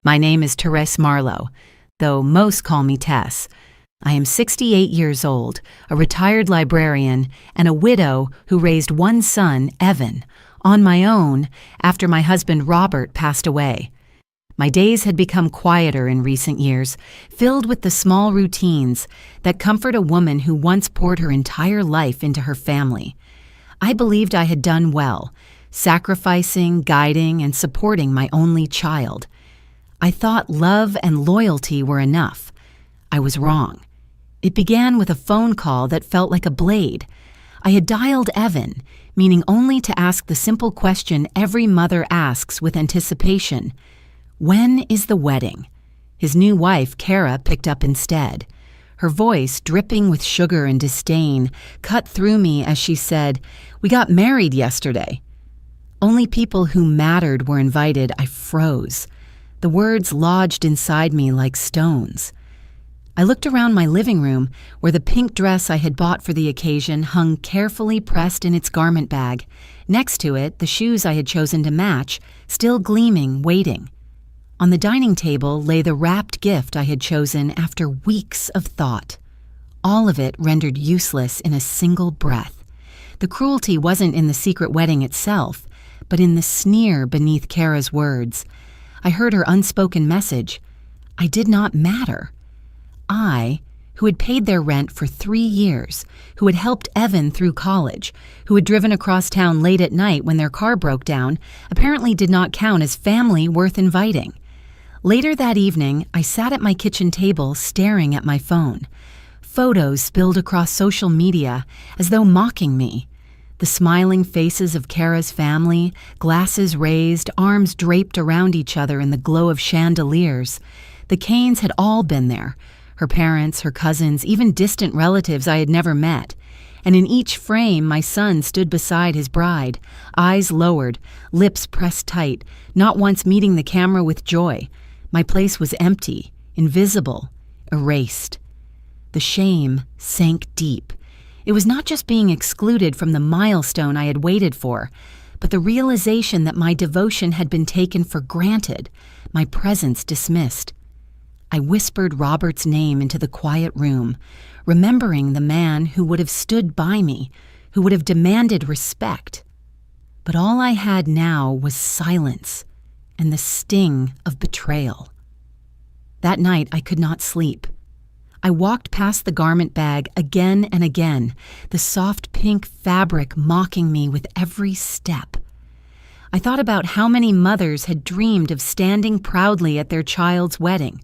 My name is Therese Marlowe, though most call me Tess. I am 68 years old, a retired librarian, and a widow who raised one son, Evan, on my own after my husband Robert passed away. My days had become quieter in recent years, filled with the small routines that comfort a woman who once poured her entire life into her family. I believed I had done well, sacrificing, guiding, and supporting my only child. I thought love and loyalty were enough. I was wrong. It began with a phone call that felt like a blade. I had dialed Evan, meaning only to ask the simple question every mother asks with anticipation: when is the wedding? His new wife, Kara, picked up instead. Her voice, dripping with sugar and disdain, cut through me as she said, "We got married yesterday." Only people who mattered were invited. I froze. The words lodged inside me like stones. I looked around my living room, where the pink dress I had bought for the occasion hung carefully pressed in its garment bag. Next to it, the shoes I had chosen to match, still gleaming, waiting. On the dining table lay the wrapped gift I had chosen after weeks of thought. All of it rendered useless in a single breath. The cruelty wasn't in the secret wedding itself, but in the sneer beneath Kara's words. I heard her unspoken message. I did not matter. I, who had paid their rent for 3 years, who had helped Evan through college, who had driven across town late at night when their car broke down, apparently did not count as family worth inviting. Later that evening, I sat at my kitchen table staring at my phone. Photos spilled across social media as though mocking me. The smiling faces of Kara's family, glasses raised, arms draped around each other in the glow of chandeliers. The Canes had all been there. Her parents, her cousins, even distant relatives I had never met. And in each frame, my son stood beside his bride, eyes lowered, lips pressed tight, not once meeting the camera with joy. My place was empty, invisible, erased. The shame sank deep. It was not just being excluded from the milestone I had waited for, but the realization that my devotion had been taken for granted, my presence dismissed. I whispered Robert's name into the quiet room, remembering the man who would have stood by me, who would have demanded respect. But all I had now was silence and the sting of betrayal. That night I could not sleep. I walked past the garment bag again and again, the soft pink fabric mocking me with every step. I thought about how many mothers had dreamed of standing proudly at their child's wedding,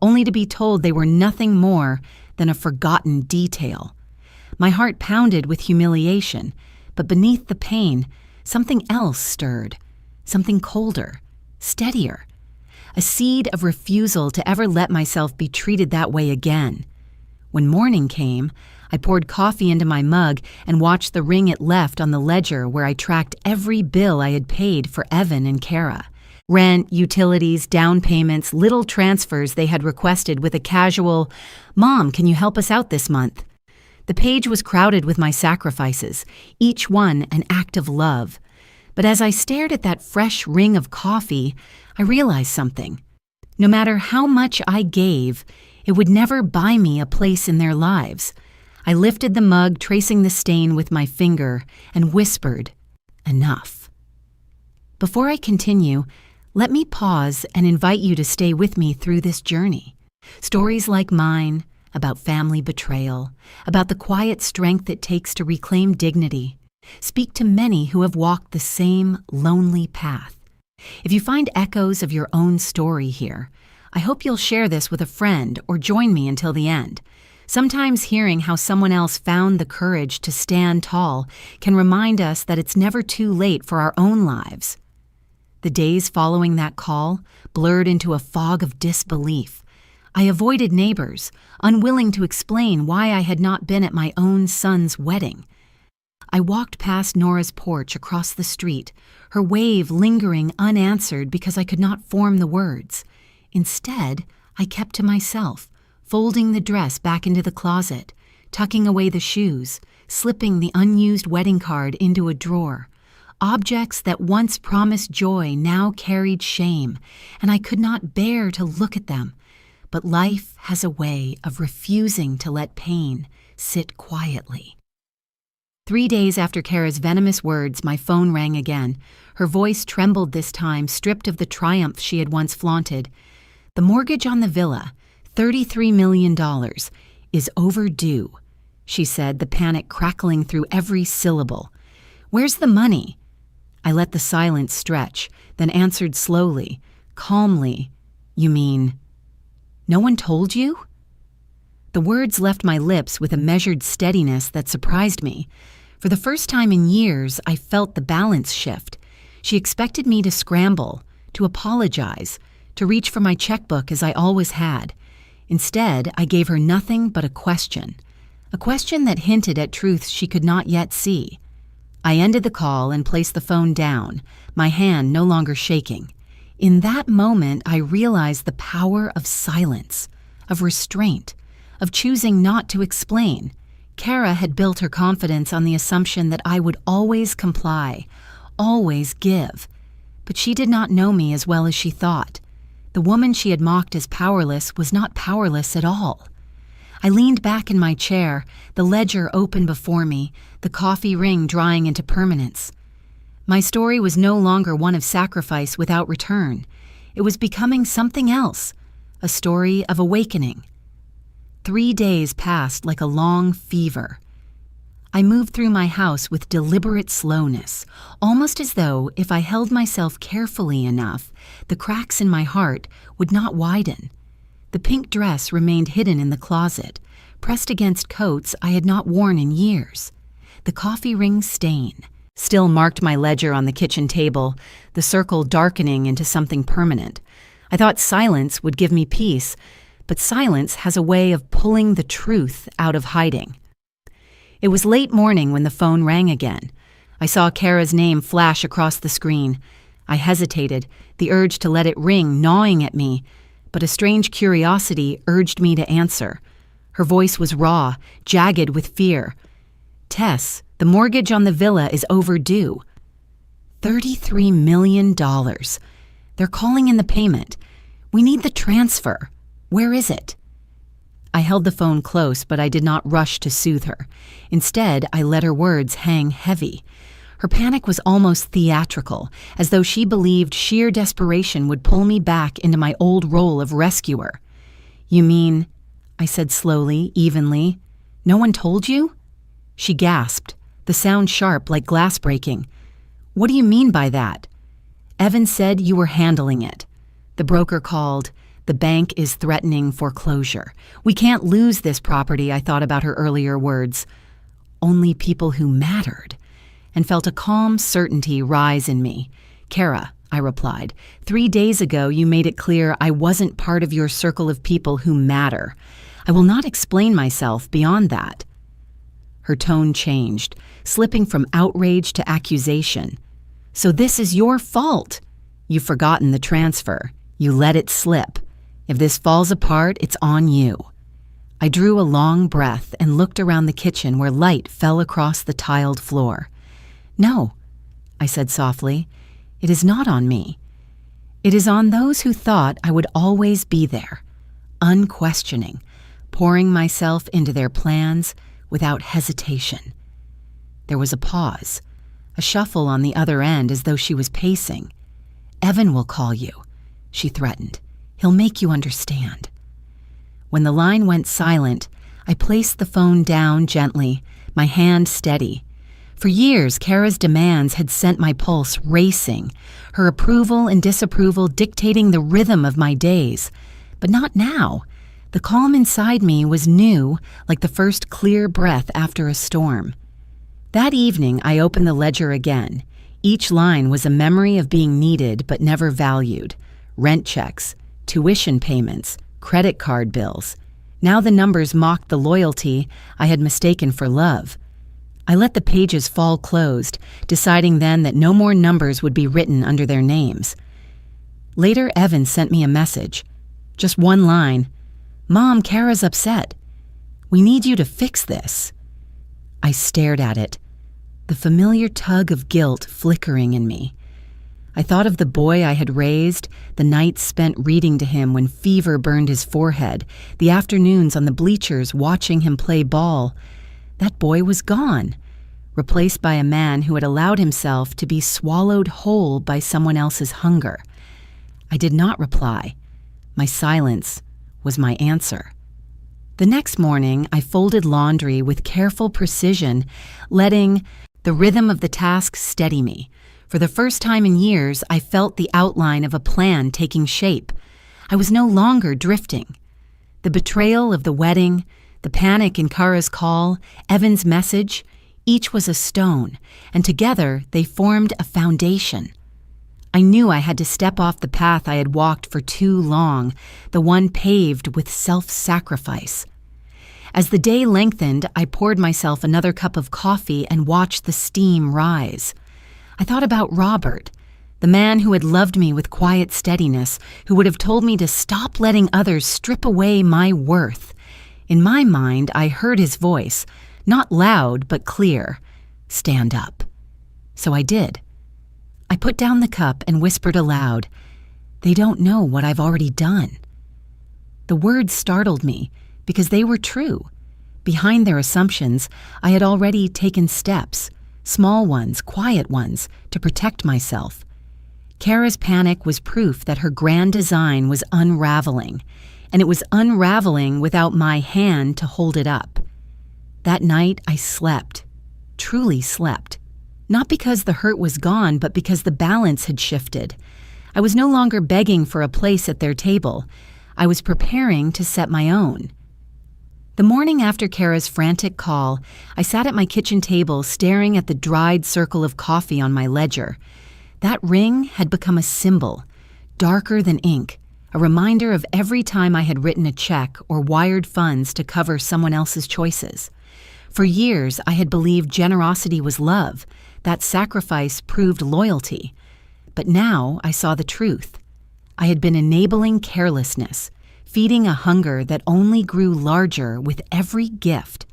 only to be told they were nothing more than a forgotten detail. My heart pounded with humiliation, but beneath the pain, something else stirred, something colder, steadier, a seed of refusal to ever let myself be treated that way again. When morning came, I poured coffee into my mug and watched the ring it left on the ledger where I tracked every bill I had paid for Evan and Kara. Rent, utilities, down payments, little transfers they had requested with a casual, "Mom, can you help us out this month?" The page was crowded with my sacrifices, each one an act of love. But as I stared at that fresh ring of coffee, I realized something. No matter how much I gave, it would never buy me a place in their lives. I lifted the mug, tracing the stain with my finger, and whispered, "Enough." Before I continue, let me pause and invite you to stay with me through this journey. Stories like mine, about family betrayal, about the quiet strength it takes to reclaim dignity, speak to many who have walked the same lonely path. If you find echoes of your own story here, I hope you'll share this with a friend or join me until the end. Sometimes hearing how someone else found the courage to stand tall can remind us that it's never too late for our own lives. The days following that call blurred into a fog of disbelief. I avoided neighbors, unwilling to explain why I had not been at my own son's wedding. I walked past Nora's porch across the street, her wave lingering unanswered because I could not form the words. Instead, I kept to myself, folding the dress back into the closet, tucking away the shoes, slipping the unused wedding card into a drawer. Objects that once promised joy now carried shame, and I could not bear to look at them. But life has a way of refusing to let pain sit quietly. 3 days after Kara's venomous words, my phone rang again. Her voice trembled this time, stripped of the triumph she had once flaunted. The mortgage on the villa, $33 million, is overdue, she said, the panic crackling through every syllable. Where's the money? I let the silence stretch, then answered slowly, calmly, You mean, no one told you? The words left my lips with a measured steadiness that surprised me. For the first time in years, I felt the balance shift. She expected me to scramble, to apologize, to reach for my checkbook as I always had. Instead, I gave her nothing but a question that hinted at truths she could not yet see. I ended the call and placed the phone down, my hand no longer shaking. In that moment, I realized the power of silence, of restraint, of choosing not to explain. Kara had built her confidence on the assumption that I would always comply, always give. But she did not know me as well as she thought. The woman she had mocked as powerless was not powerless at all. I leaned back in my chair, the ledger open before me, the coffee ring drying into permanence. My story was no longer one of sacrifice without return. It was becoming something else, a story of awakening. 3 days passed like a long fever. I moved through my house with deliberate slowness, almost as though if I held myself carefully enough, the cracks in my heart would not widen. The pink dress remained hidden in the closet, pressed against coats I had not worn in years. The coffee ring stain still marked my ledger on the kitchen table, the circle darkening into something permanent. I thought silence would give me peace, but silence has a way of pulling the truth out of hiding. It was late morning when the phone rang again. I saw Kara's name flash across the screen. I hesitated, the urge to let it ring gnawing at me, but a strange curiosity urged me to answer. Her voice was raw, jagged with fear. Tess, the mortgage on the villa is overdue. $33 million. They're calling in the payment. We need the transfer. Where is it? I held the phone close, but I did not rush to soothe her. Instead, I let her words hang heavy. Her panic was almost theatrical, as though she believed sheer desperation would pull me back into my old role of rescuer. You mean, I said slowly, evenly, no one told you? She gasped, the sound sharp like glass breaking. What do you mean by that? Evan said you were handling it. The broker called. The bank is threatening foreclosure. We can't lose this property, I thought about her earlier words. Only people who mattered. And felt a calm certainty rise in me. Kara, I replied, 3 days ago you made it clear I wasn't part of your circle of people who matter. I will not explain myself beyond that. Her tone changed, slipping from outrage to accusation. So this is your fault. You've forgotten the transfer. You let it slip. If this falls apart, it's on you. I drew a long breath and looked around the kitchen where light fell across the tiled floor. No, I said softly, it is not on me. It is on those who thought I would always be there, unquestioning, pouring myself into their plans without hesitation. There was a pause, a shuffle on the other end as though she was pacing. Evan will call you, she threatened. He'll make you understand. When the line went silent, I placed the phone down gently, my hand steady. For years, Kara's demands had sent my pulse racing, her approval and disapproval dictating the rhythm of my days. But not now. The calm inside me was new, like the first clear breath after a storm. That evening, I opened the ledger again. Each line was a memory of being needed but never valued. Rent checks, tuition payments, credit card bills. Now the numbers mocked the loyalty I had mistaken for love. I let the pages fall closed, deciding then that no more numbers would be written under their names. Later, Evan sent me a message. Just one line. Mom, Kara's upset. We need you to fix this. I stared at it. The the familiar tug of guilt flickering in me. I thought of the boy I had raised, the nights spent reading to him when fever burned his forehead, the afternoons on the bleachers watching him play ball. That boy was gone, replaced by a man who had allowed himself to be swallowed whole by someone else's hunger. I did not reply. My silence was my answer. The next morning, I folded laundry with careful precision, letting the rhythm of the task steady me. For the first time in years, I felt the outline of a plan taking shape. I was no longer drifting. The betrayal of the wedding, the panic in Kara's call, Evan's message, each was a stone, and together they formed a foundation. I knew I had to step off the path I had walked for too long, the one paved with self-sacrifice. As the day lengthened, I poured myself another cup of coffee and watched the steam rise. I thought about Robert, the man who had loved me with quiet steadiness, who would have told me to stop letting others strip away my worth. In my mind, I heard his voice, not loud but clear, "Stand up." So I did. I put down the cup and whispered aloud, "They don't know what I've already done." The words startled me because they were true. Behind their assumptions, I had already taken steps, small ones, quiet ones, to protect myself. Kara's panic was proof that her grand design was unraveling, and it was unraveling without my hand to hold it up. That night I slept, truly slept. Not because the hurt was gone, but because the balance had shifted. I was no longer begging for a place at their table. I was preparing to set my own. The morning after Kara's frantic call, I sat at my kitchen table staring at the dried circle of coffee on my ledger. That ring had become a symbol, darker than ink, a reminder of every time I had written a check or wired funds to cover someone else's choices. For years, I had believed generosity was love, that sacrifice proved loyalty. But now I saw the truth. I had been enabling carelessness, feeding a hunger that only grew larger with every gift.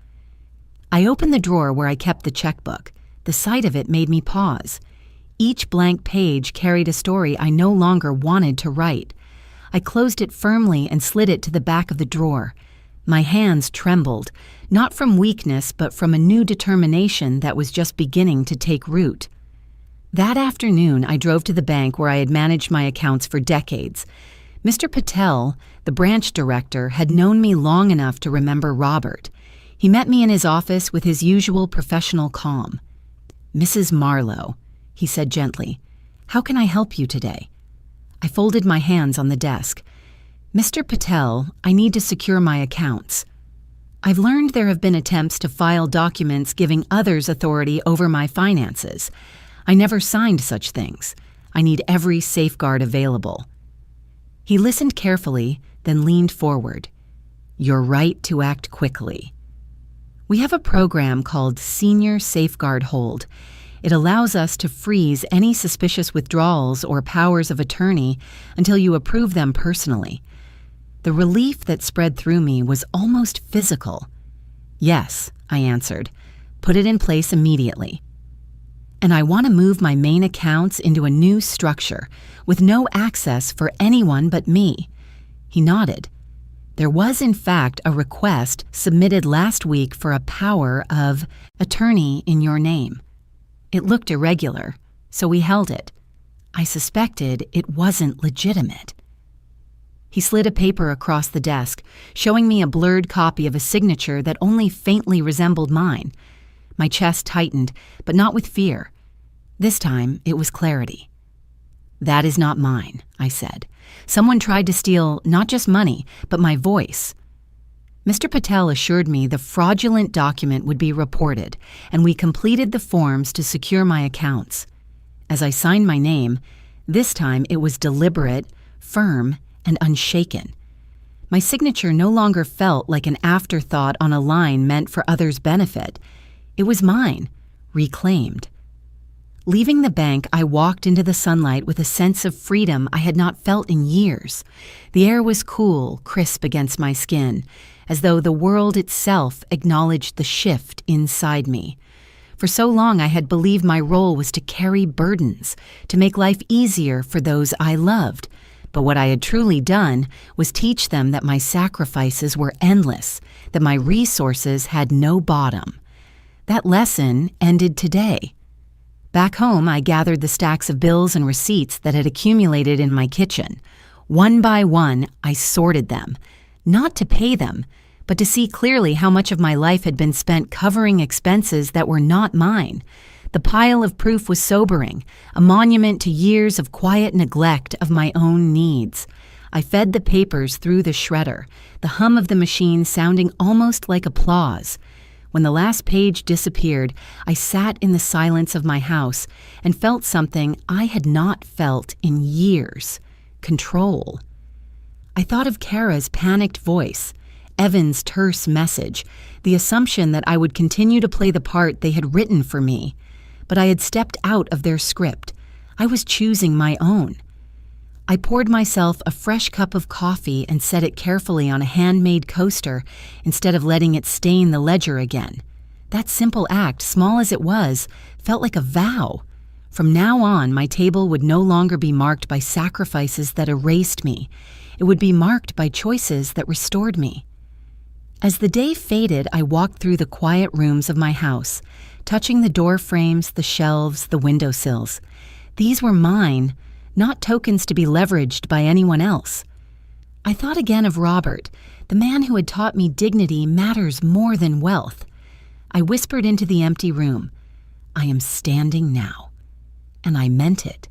I opened the drawer where I kept the checkbook. The sight of it made me pause. Each blank page carried a story I no longer wanted to write. I closed it firmly and slid it to the back of the drawer. My hands trembled, not from weakness but from a new determination that was just beginning to take root. That afternoon, I drove to the bank where I had managed my accounts for decades. Mr. Patel, the branch director, had known me long enough to remember Robert. He met me in his office with his usual professional calm. "Mrs. Marlowe," he said gently, "how can I help you today?" I folded my hands on the desk. "Mr. Patel, I need to secure my accounts. I've learned there have been attempts to file documents giving others authority over my finances. I never signed such things. I need every safeguard available." He listened carefully, then leaned forward. "You're right to act quickly. We have a program called Senior Safeguard Hold. It allows us to freeze any suspicious withdrawals or powers of attorney until you approve them personally." The relief that spread through me was almost physical. "Yes," I answered. "Put it in place immediately. And I want to move my main accounts into a new structure with no access for anyone but me." He nodded. There was, in fact, a request submitted last week for a power of attorney in your name. It looked irregular, so we held it. I suspected it wasn't legitimate. He slid a paper across the desk, showing me a blurred copy of a signature that only faintly resembled mine. My chest tightened, but not with fear. This time, it was clarity. "That is not mine," I said. "Someone tried to steal not just money, but my voice." Mr. Patel assured me the fraudulent document would be reported, and we completed the forms to secure my accounts. As I signed my name, this time it was deliberate, firm, and unshaken. My signature no longer felt like an afterthought on a line meant for others' benefit. It was mine, reclaimed. Leaving the bank, I walked into the sunlight with a sense of freedom I had not felt in years. The air was cool, crisp against my skin, as though the world itself acknowledged the shift inside me. For so long I had believed my role was to carry burdens, to make life easier for those I loved. But what I had truly done was teach them that my sacrifices were endless, that my resources had no bottom. That lesson ended today. Back home, I gathered the stacks of bills and receipts that had accumulated in my kitchen. One by one, I sorted them, not to pay them, but to see clearly how much of my life had been spent covering expenses that were not mine. The pile of proof was sobering, a monument to years of quiet neglect of my own needs. I fed the papers through the shredder, the hum of the machine sounding almost like applause. When the last page disappeared, I sat in the silence of my house and felt something I had not felt in years: control. I thought of Kara's panicked voice, Evan's terse message, the assumption that I would continue to play the part they had written for me. But I had stepped out of their script. I was choosing my own. I poured myself a fresh cup of coffee and set it carefully on a handmade coaster instead of letting it stain the ledger again. That simple act, small as it was, felt like a vow. From now on, my table would no longer be marked by sacrifices that erased me. It would be marked by choices that restored me. As the day faded, I walked through the quiet rooms of my house, touching the door frames, the shelves, the windowsills. These were mine, not tokens to be leveraged by anyone else. I thought again of Robert, the man who had taught me dignity matters more than wealth. I whispered into the empty room, "I am standing now." And I meant it.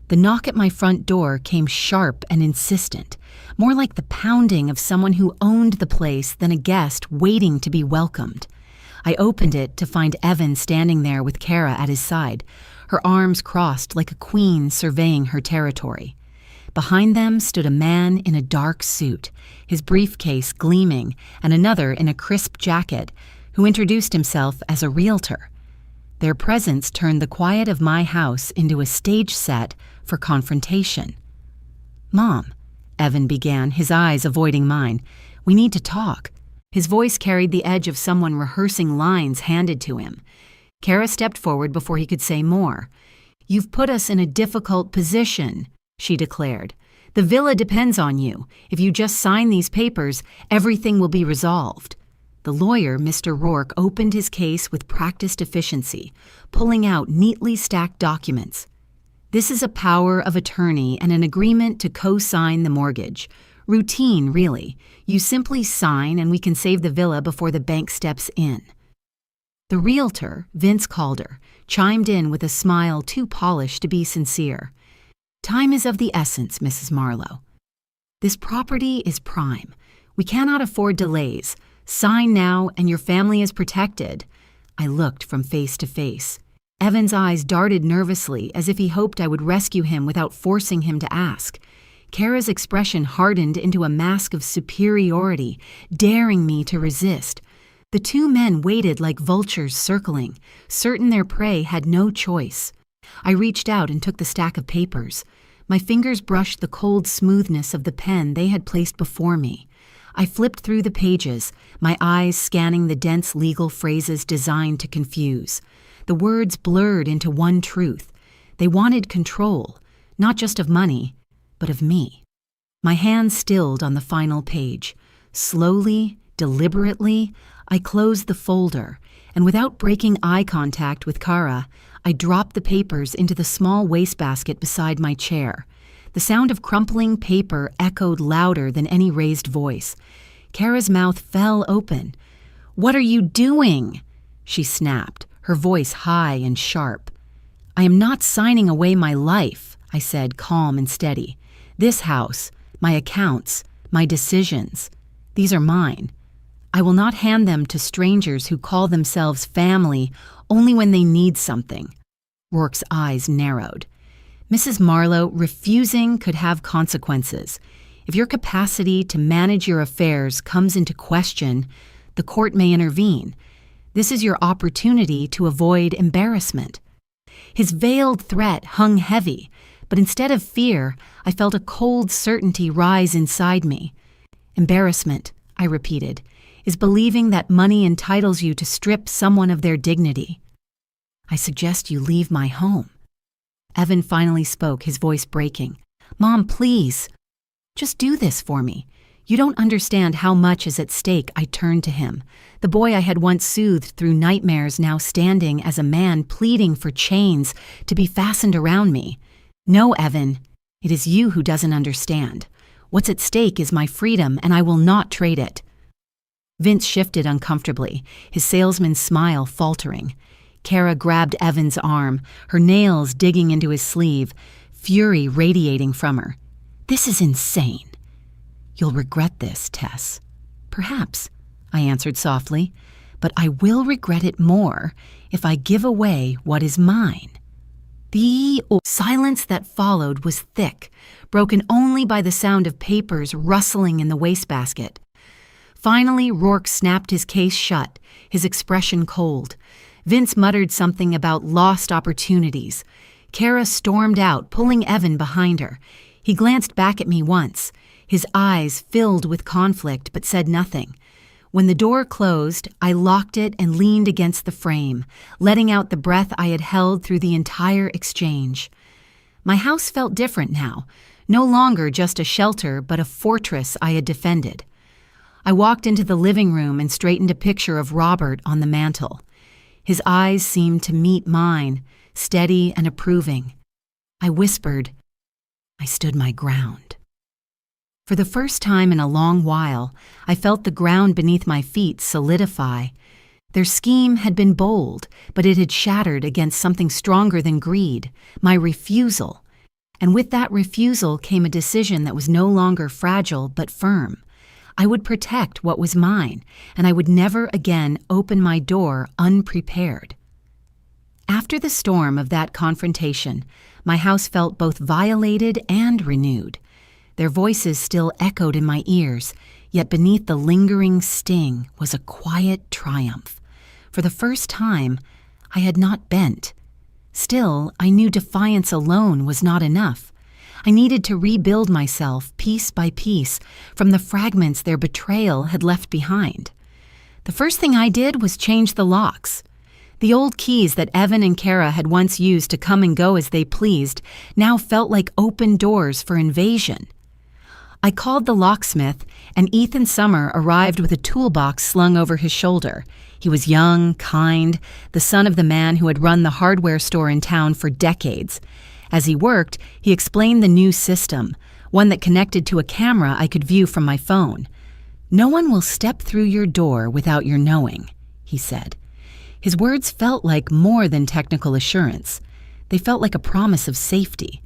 The knock at my front door came sharp and insistent, more like the pounding of someone who owned the place than a guest waiting to be welcomed. I opened it to find Evan standing there with Kara at his side, her arms crossed like a queen surveying her territory. Behind them stood a man in a dark suit, his briefcase gleaming, and another in a crisp jacket, who introduced himself as a realtor. Their presence turned the quiet of my house into a stage set for confrontation. "Mom," Evan began, his eyes avoiding mine, "we need to talk." His voice carried the edge of someone rehearsing lines handed to him. Kara stepped forward before he could say more. "You've put us in a difficult position," she declared. "The villa depends on you. If you just sign these papers, everything will be resolved." The lawyer, Mr. Rourke, opened his case with practiced efficiency, pulling out neatly stacked documents. "This is a power of attorney and an agreement to co-sign the mortgage. Routine, really. You simply sign and we can save the villa before the bank steps in." The realtor, Vince Calder, chimed in with a smile too polished to be sincere. "Time is of the essence, Mrs. Marlowe. This property is prime. We cannot afford delays. Sign now and your family is protected." I looked from face to face. Evan's eyes darted nervously as if he hoped I would rescue him without forcing him to ask. Kara's expression hardened into a mask of superiority, daring me to resist. The two men waited like vultures circling, certain their prey had no choice. I reached out and took the stack of papers. My fingers brushed the cold smoothness of the pen they had placed before me. I flipped through the pages, my eyes scanning the dense legal phrases designed to confuse. The words blurred into one truth. They wanted control, not just of money, but of me. My hand stilled on the final page. Slowly, deliberately, I closed the folder, and without breaking eye contact with Kara, I dropped the papers into the small wastebasket beside my chair. The sound of crumpling paper echoed louder than any raised voice. Kara's mouth fell open. "What are you doing?" she snapped, her voice high and sharp. "I am not signing away my life," I said, calm and steady. "This house, my accounts, my decisions, these are mine. I will not hand them to strangers who call themselves family only when they need something." Rourke's eyes narrowed. "Mrs. Marlowe, refusing could have consequences. If your capacity to manage your affairs comes into question, the court may intervene. This is your opportunity to avoid embarrassment." His veiled threat hung heavy, but instead of fear, I felt a cold certainty rise inside me. "Embarrassment," I repeated, "is believing that money entitles you to strip someone of their dignity." I suggest you leave my home." Evan finally spoke, his voice breaking. "Mom, please. Just do this for me. You don't understand how much is at stake." I turned to him. The boy I had once soothed through nightmares now standing as a man pleading for chains to be fastened around me. "No, Evan. It is you who doesn't understand. What's at stake is my freedom, and I will not trade it." Vince shifted uncomfortably, his salesman's smile faltering. Kara grabbed Evan's arm, her nails digging into his sleeve, fury radiating from her. "This is insane." "You'll regret this, Tess." "Perhaps," I answered softly, "but I will regret it more if I give away what is mine." The silence that followed was thick, broken only by the sound of papers rustling in the wastebasket. Finally, Rourke snapped his case shut, his expression cold. Vince muttered something about lost opportunities. Kara stormed out, pulling Evan behind her. He glanced back at me once, his eyes filled with conflict, but said nothing. When the door closed, I locked it and leaned against the frame, letting out the breath I had held through the entire exchange. My house felt different now, no longer just a shelter, but a fortress I had defended. I walked into the living room and straightened a picture of Robert on the mantel. His eyes seemed to meet mine, steady and approving. I whispered, "I stood my ground." For the first time in a long while, I felt the ground beneath my feet solidify. Their scheme had been bold, but it had shattered against something stronger than greed, my refusal. And with that refusal came a decision that was no longer fragile but firm. I would protect what was mine, and I would never again open my door unprepared. After the storm of that confrontation, my house felt both violated and renewed. Their voices still echoed in my ears, yet beneath the lingering sting was a quiet triumph. For the first time, I had not bent. Still, I knew defiance alone was not enough. I needed to rebuild myself piece by piece from the fragments their betrayal had left behind. The first thing I did was change the locks. The old keys that Evan and Kara had once used to come and go as they pleased now felt like open doors for invasion. I called the locksmith, and Ethan Summer arrived with a toolbox slung over his shoulder. He was young, kind, the son of the man who had run the hardware store in town for decades. As he worked, he explained the new system, one that connected to a camera I could view from my phone. "No one will step through your door without your knowing," he said. His words felt like more than technical assurance. They felt like a promise of safety.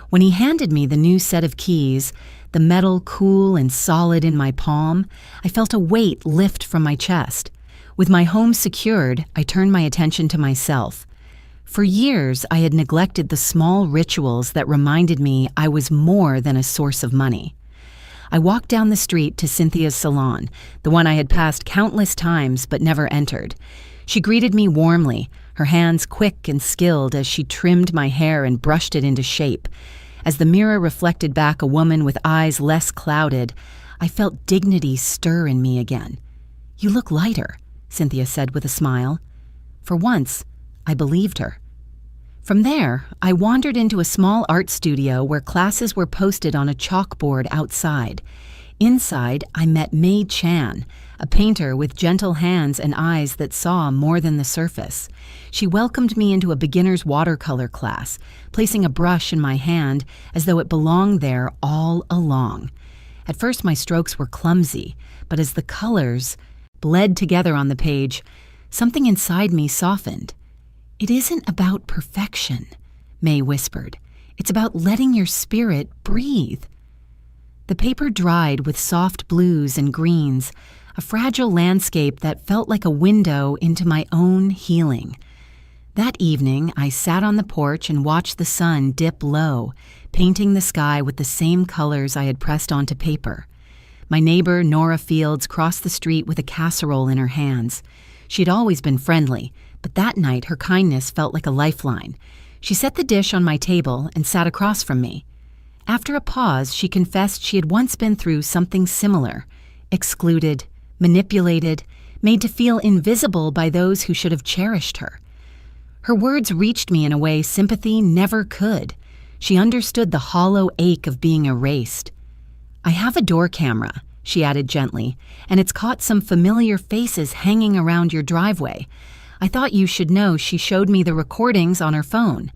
When he handed me the new set of keys, the metal cool and solid in my palm, I felt a weight lift from my chest. With my home secured, I turned my attention to myself. For years, I had neglected the small rituals that reminded me I was more than a source of money. I walked down the street to Cynthia's salon, the one I had passed countless times but never entered. She greeted me warmly, her hands quick and skilled as she trimmed my hair and brushed it into shape. As the mirror reflected back a woman with eyes less clouded, I felt dignity stir in me again. "You look lighter," Cynthia said with a smile. For once, I believed her. From there, I wandered into a small art studio where classes were posted on a chalkboard outside. Inside, I met May Chan, a painter with gentle hands and eyes that saw more than the surface. She welcomed me into a beginner's watercolor class, placing a brush in my hand as though it belonged there all along. At first, my strokes were clumsy, but as the colors bled together on the page, something inside me softened. "It isn't about perfection," May whispered. "It's about letting your spirit breathe." The paper dried with soft blues and greens, a fragile landscape that felt like a window into my own healing. That evening, I sat on the porch and watched the sun dip low, painting the sky with the same colors I had pressed onto paper. My neighbor, Nora Fields, crossed the street with a casserole in her hands. She had always been friendly, but that night her kindness felt like a lifeline. She set the dish on my table and sat across from me. After a pause, she confessed she had once been through something similar, excluded, manipulated, made to feel invisible by those who should have cherished her. Her words reached me in a way sympathy never could. She understood the hollow ache of being erased. "I have a door camera," she added gently, "and it's caught some familiar faces hanging around your driveway. I thought you should know she showed me the recordings on her phone.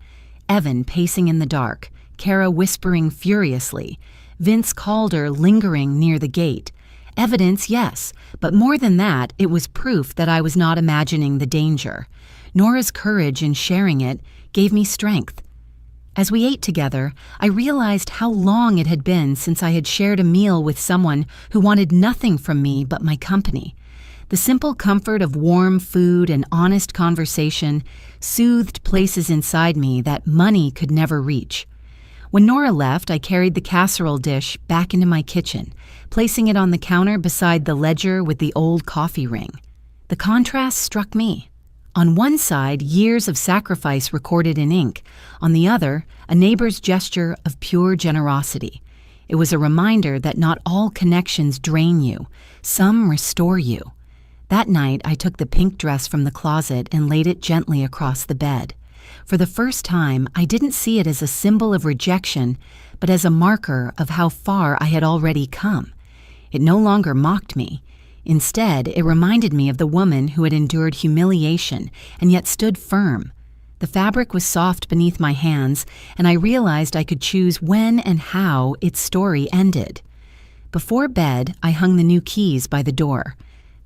Evan pacing in the dark, Kara whispering furiously, Vince Calder lingering near the gate. Evidence, yes, but more than that, it was proof that I was not imagining the danger. Nora's courage in sharing it gave me strength. As we ate together, I realized how long it had been since I had shared a meal with someone who wanted nothing from me but my company. The simple comfort of warm food and honest conversation soothed places inside me that money could never reach. When Nora left, I carried the casserole dish back into my kitchen, placing it on the counter beside the ledger with the old coffee ring. The contrast struck me. On one side, years of sacrifice recorded in ink. On the other, a neighbor's gesture of pure generosity. It was a reminder that not all connections drain you. Some restore you. That night, I took the pink dress from the closet and laid it gently across the bed. For the first time, I didn't see it as a symbol of rejection, but as a marker of how far I had already come. It no longer mocked me. Instead, it reminded me of the woman who had endured humiliation and yet stood firm. The fabric was soft beneath my hands, and I realized I could choose when and how its story ended. Before bed, I hung the new keys by the door.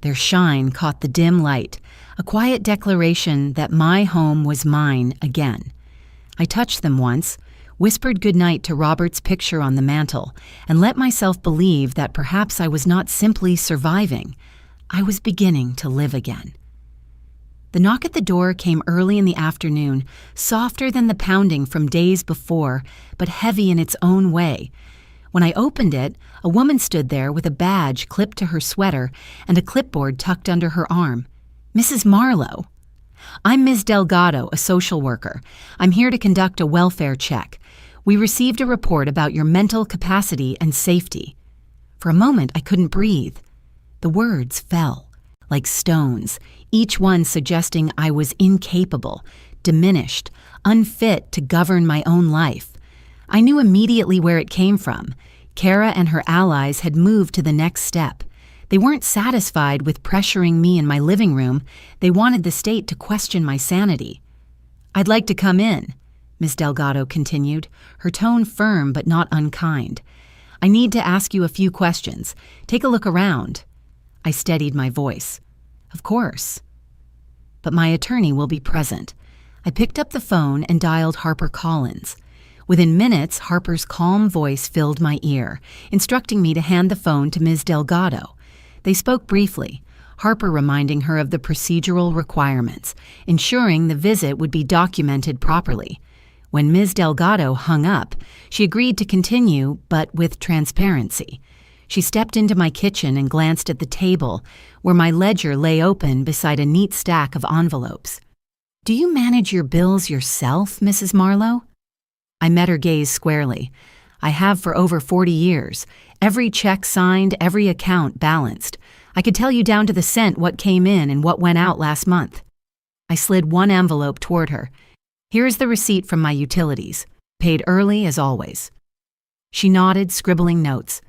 Their shine caught the dim light, a quiet declaration that my home was mine again. I touched them once, whispered goodnight to Robert's picture on the mantel, and let myself believe that perhaps I was not simply surviving. I was beginning to live again. The knock at the door came early in the afternoon, softer than the pounding from days before, but heavy in its own way. When I opened it, a woman stood there with a badge clipped to her sweater and a clipboard tucked under her arm. "Mrs. Marlowe." "I'm Ms. Delgado, a social worker. I'm here to conduct a welfare check. We received a report about your mental capacity and safety." For a moment, I couldn't breathe. The words fell, like stones, each one suggesting I was incapable, diminished, unfit to govern my own life. I knew immediately where it came from. Kara and her allies had moved to the next step. They weren't satisfied with pressuring me in my living room. They wanted the state to question my sanity. "I'd like to come in," Ms. Delgado continued, her tone firm but not unkind. "I need to ask you a few questions. Take a look around." I steadied my voice. "Of course." "But my attorney will be present." I picked up the phone and dialed Harper Collins. Within minutes, Harper's calm voice filled my ear, instructing me to hand the phone to Ms. Delgado. They spoke briefly, Harper reminding her of the procedural requirements, ensuring the visit would be documented properly. When Ms. Delgado hung up, she agreed to continue, but with transparency. She stepped into my kitchen and glanced at the table, where my ledger lay open beside a neat stack of envelopes. "Do you manage your bills yourself, Mrs. Marlowe?" I met her gaze squarely. "I have for over 40 years. Every check signed, every account balanced. I could tell you down to the cent what came in and what went out last month." I slid one envelope toward her. "Here is the receipt from my utilities. Paid early as always." She nodded, scribbling notes.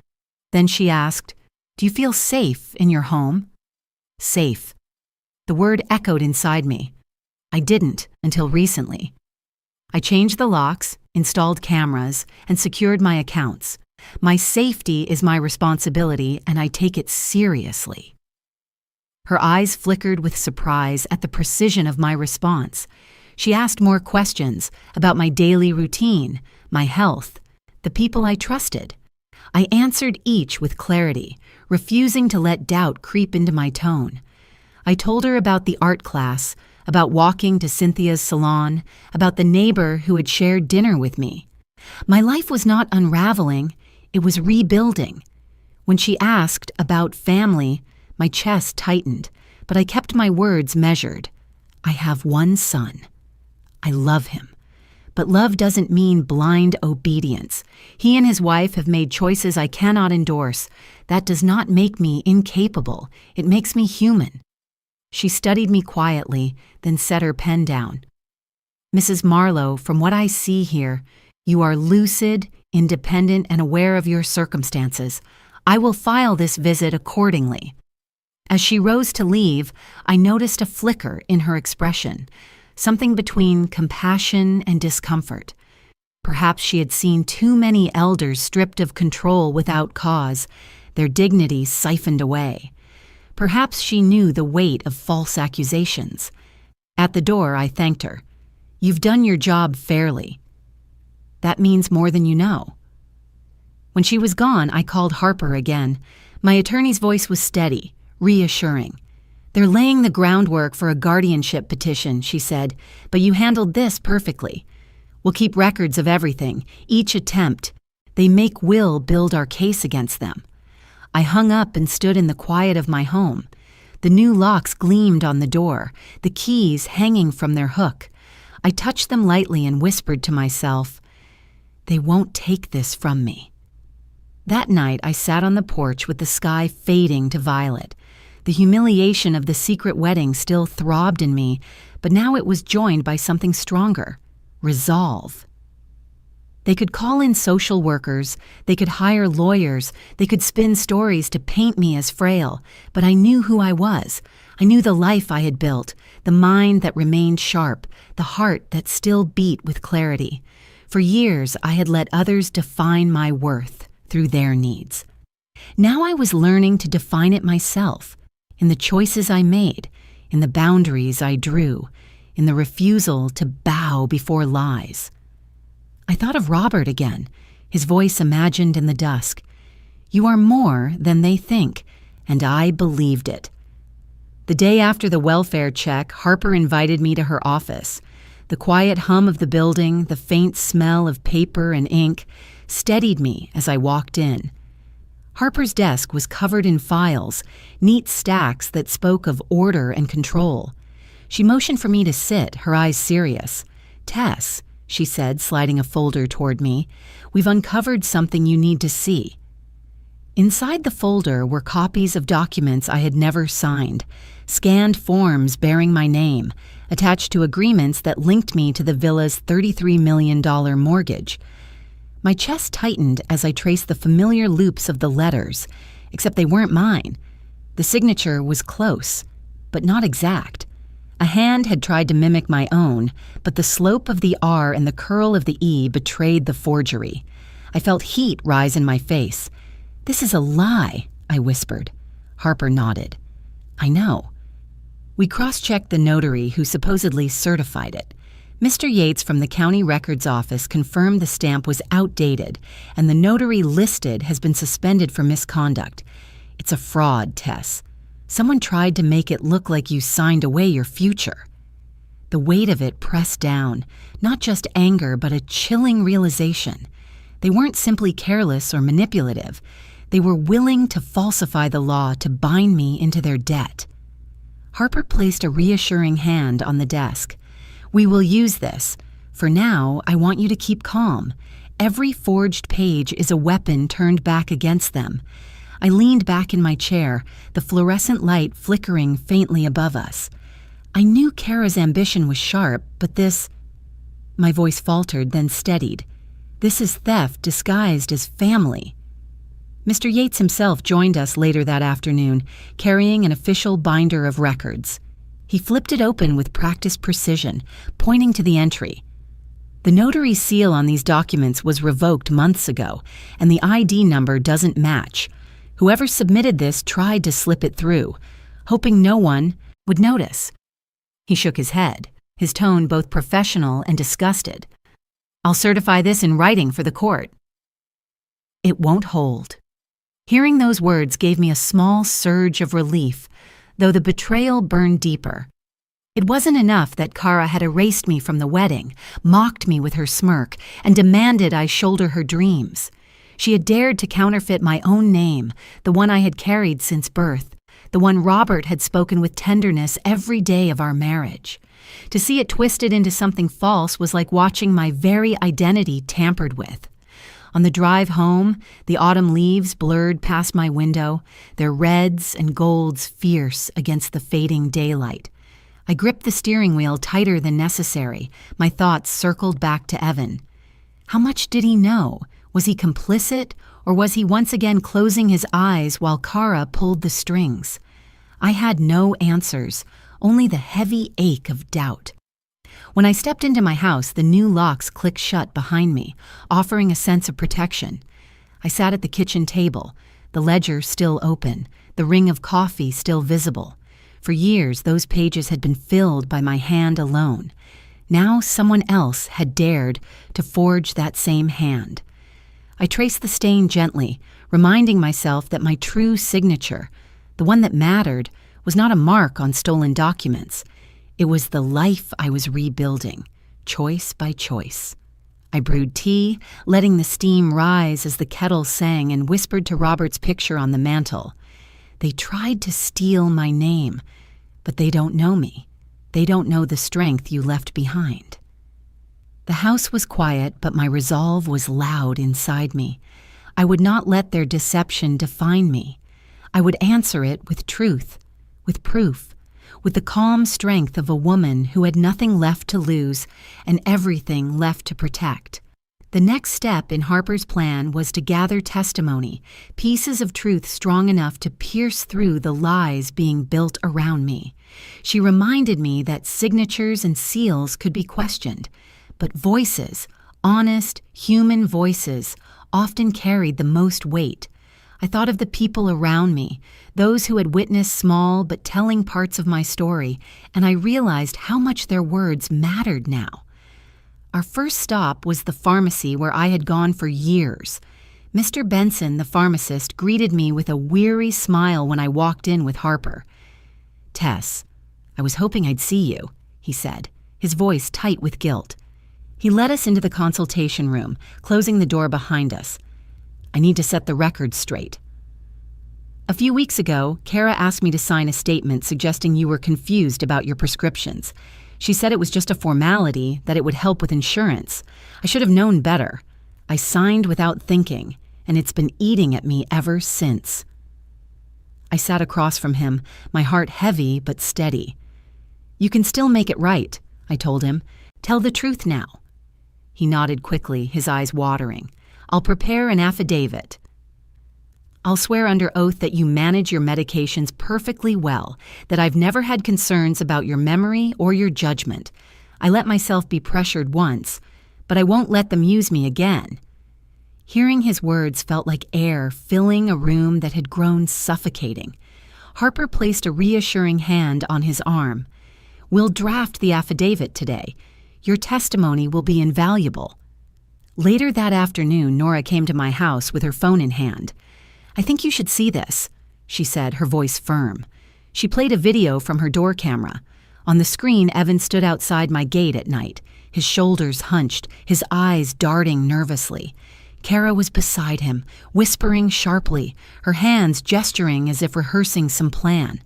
Then she asked, "Do you feel safe in your home?" Safe. The word echoed inside me. I didn't until recently. I changed the locks, installed cameras, and secured my accounts. My safety is my responsibility, and I take it seriously. Her eyes flickered with surprise at the precision of my response. She asked more questions about my daily routine, my health, the people I trusted. I answered each with clarity, refusing to let doubt creep into my tone. I told her about the art class, about walking to Cynthia's salon, about the neighbor who had shared dinner with me. My life was not unraveling, it was rebuilding. When she asked about family, my chest tightened, but I kept my words measured. I have one son. I love him. But love doesn't mean blind obedience. He and his wife have made choices I cannot endorse. That does not make me incapable. It makes me human. She studied me quietly, then set her pen down. Mrs. Marlowe, from what I see here, you are lucid, independent, and aware of your circumstances. I will file this visit accordingly." As she rose to leave, I noticed a flicker in her expression, something between compassion and discomfort. Perhaps she had seen too many elders stripped of control without cause, their dignity siphoned away. Perhaps she knew the weight of false accusations. At the door, I thanked her. "You've done your job fairly. That means more than you know." When she was gone, I called Harper again. My attorney's voice was steady, reassuring. "They're laying the groundwork for a guardianship petition," she said, "but you handled this perfectly. We'll keep records of everything, each attempt. They make Will build our case against them." I hung up and stood in the quiet of my home. The new locks gleamed on the door, the keys hanging from their hook. I touched them lightly and whispered to myself, "They won't take this from me." That night, I sat on the porch with the sky fading to violet. The humiliation of the secret wedding still throbbed in me, but now it was joined by something stronger: resolve. They could call in social workers, they could hire lawyers, they could spin stories to paint me as frail, but I knew who I was. I knew the life I had built, the mind that remained sharp, the heart that still beat with clarity. For years, I had let others define my worth through their needs. Now I was learning to define it myself, in the choices I made, in the boundaries I drew, in the refusal to bow before lies. I thought of Robert again, his voice imagined in the dusk. "You are more than they think," and I believed it. The day after the welfare check, Harper invited me to her office. The quiet hum of the building, the faint smell of paper and ink, steadied me as I walked in. Harper's desk was covered in files, neat stacks that spoke of order and control. She motioned for me to sit, her eyes serious. "Tess," she said, sliding a folder toward me, "we've uncovered something you need to see." Inside the folder were copies of documents I had never signed, scanned forms bearing my name, attached to agreements that linked me to the villa's $33 million mortgage. My chest tightened as I traced the familiar loops of the letters, except they weren't mine. The signature was close, but not exact. A hand had tried to mimic my own, but the slope of the R and the curl of the E betrayed the forgery. I felt heat rise in my face. "This is a lie," I whispered. Harper nodded. "I know." We cross-checked the notary who supposedly certified it. Mr. Yates from the county records office confirmed the stamp was outdated, and the notary listed has been suspended for misconduct. "It's a fraud, Tess. Someone tried to make it look like you signed away your future." The weight of it pressed down, not just anger, but a chilling realization. They weren't simply careless or manipulative. They were willing to falsify the law to bind me into their debt. Harper placed a reassuring hand on the desk. "We will use this. For now, I want you to keep calm. Every forged page is a weapon turned back against them." I leaned back in my chair, the fluorescent light flickering faintly above us. I knew Kara's ambition was sharp, but this... My voice faltered, then steadied. "This is theft disguised as family." Mr. Yates himself joined us later that afternoon, carrying an official binder of records. He flipped it open with practiced precision, pointing to the entry. "The notary's seal on these documents was revoked months ago, and the ID number doesn't match. Whoever submitted this tried to slip it through, hoping no one would notice." He shook his head, his tone both professional and disgusted. "I'll certify this in writing for the court." It won't hold. Hearing those words gave me a small surge of relief, though the betrayal burned deeper. It wasn't enough that Kara had erased me from the wedding, mocked me with her smirk, and demanded I shoulder her dreams. She had dared to counterfeit my own name, the one I had carried since birth, the one Robert had spoken with tenderness every day of our marriage. To see it twisted into something false was like watching my very identity tampered with. On the drive home, the autumn leaves blurred past my window, their reds and golds fierce against the fading daylight. I gripped the steering wheel tighter than necessary. My thoughts circled back to Evan. How much did he know? Was he complicit, or was he once again closing his eyes while Kara pulled the strings? I had no answers, only the heavy ache of doubt. When I stepped into my house, the new locks clicked shut behind me, offering a sense of protection. I sat at the kitchen table, the ledger still open, the ring of coffee still visible. For years, those pages had been filled by my hand alone. Now someone else had dared to forge that same hand. I traced the stain gently, reminding myself that my true signature, the one that mattered, was not a mark on stolen documents. It was the life I was rebuilding, choice by choice. I brewed tea, letting the steam rise as the kettle sang, and whispered to Robert's picture on the mantel. They tried to steal my name, but they don't know me. They don't know the strength you left behind. The house was quiet, but my resolve was loud inside me. I would not let their deception define me. I would answer it with truth, with proof, with the calm strength of a woman who had nothing left to lose and everything left to protect. The next step in Harper's plan was to gather testimony, pieces of truth strong enough to pierce through the lies being built around me. She reminded me that signatures and seals could be questioned, but voices, honest, human voices, often carried the most weight. I thought of the people around me, those who had witnessed small but telling parts of my story, and I realized how much their words mattered now. Our first stop was the pharmacy where I had gone for years. Mr. Benson, the pharmacist, greeted me with a weary smile when I walked in with Harper. "Tess, I was hoping I'd see you," he said, his voice tight with guilt. He led us into the consultation room, closing the door behind us. "I need to set the record straight. A few weeks ago, Kara asked me to sign a statement suggesting you were confused about your prescriptions. She said it was just a formality, that it would help with insurance. I should have known better. I signed without thinking, and it's been eating at me ever since." I sat across from him, my heart heavy but steady. "You can still make it right," I told him. "Tell the truth now." He nodded quickly, his eyes watering. "I'll prepare an affidavit. I'll swear under oath that you manage your medications perfectly well, that I've never had concerns about your memory or your judgment. I let myself be pressured once, but I won't let them use me again." Hearing his words felt like air filling a room that had grown suffocating. Harper placed a reassuring hand on his arm. "We'll draft the affidavit today. Your testimony will be invaluable." Later that afternoon, Nora came to my house with her phone in hand. "I think you should see this," she said, her voice firm. She played a video from her door camera. On the screen, Evan stood outside my gate at night, his shoulders hunched, his eyes darting nervously. Kara was beside him, whispering sharply, her hands gesturing as if rehearsing some plan.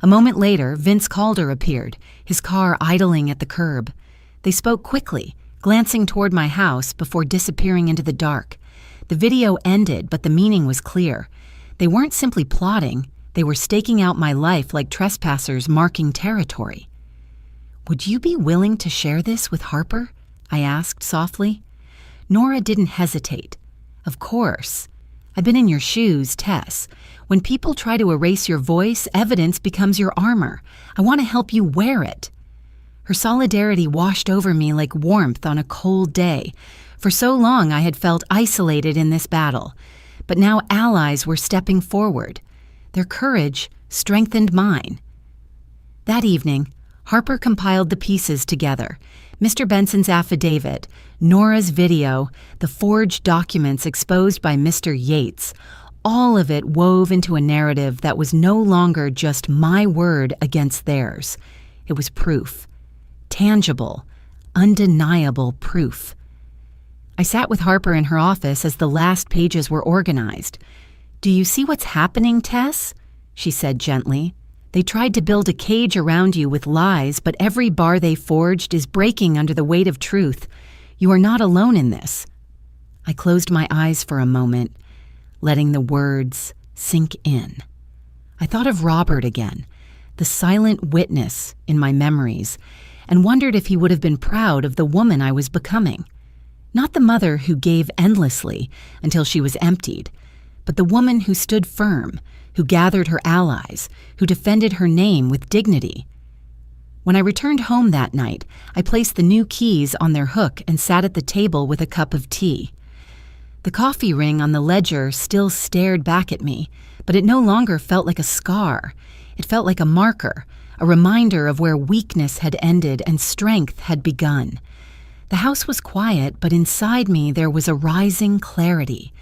A moment later, Vince Calder appeared, his car idling at the curb. They spoke quickly, glancing toward my house before disappearing into the dark. The video ended, but the meaning was clear. They weren't simply plotting, they were staking out my life like trespassers marking territory. "Would you be willing to share this with Harper?" I asked softly. Nora didn't hesitate. "Of course. I've been in your shoes, Tess. When people try to erase your voice, evidence becomes your armor. I want to help you wear it." Her solidarity washed over me like warmth on a cold day. For so long I had felt isolated in this battle, but now allies were stepping forward. Their courage strengthened mine. That evening, Harper compiled the pieces together. Mr. Benson's affidavit, Nora's video, the forged documents exposed by Mr. Yates. All of it wove into a narrative that was no longer just my word against theirs. It was proof. Tangible, undeniable proof. I sat with Harper in her office as the last pages were organized. "Do you see what's happening, Tess?" she said gently. "They tried to build a cage around you with lies, but every bar they forged is breaking under the weight of truth. You are not alone in this." I closed my eyes for a moment, letting the words sink in. I thought of Robert again, the silent witness in my memories, and wondered if he would have been proud of the woman I was becoming. Not the mother who gave endlessly until she was emptied, but the woman who stood firm, who gathered her allies, who defended her name with dignity. When I returned home that night, I placed the new keys on their hook and sat at the table with a cup of tea. The coffee ring on the ledger still stared back at me, but it no longer felt like a scar. It felt like a marker, a reminder of where weakness had ended and strength had begun. The house was quiet, but inside me there was a rising clarity.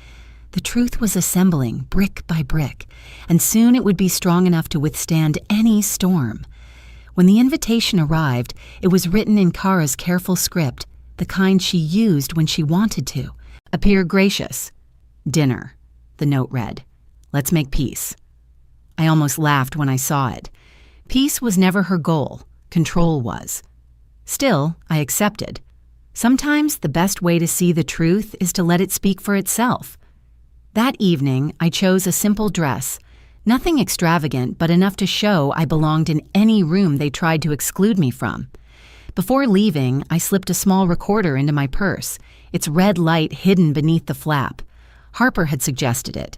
The truth was assembling brick by brick, and soon it would be strong enough to withstand any storm. When the invitation arrived, it was written in Kara's careful script, the kind she used when she wanted to. "Appear gracious. Dinner," the note read. "Let's make peace." I almost laughed when I saw it. Peace was never her goal. Control was. Still, I accepted. Sometimes the best way to see the truth is to let it speak for itself. That evening, I chose a simple dress. Nothing extravagant, but enough to show I belonged in any room they tried to exclude me from. Before leaving, I slipped a small recorder into my purse, its red light hidden beneath the flap. Harper had suggested it.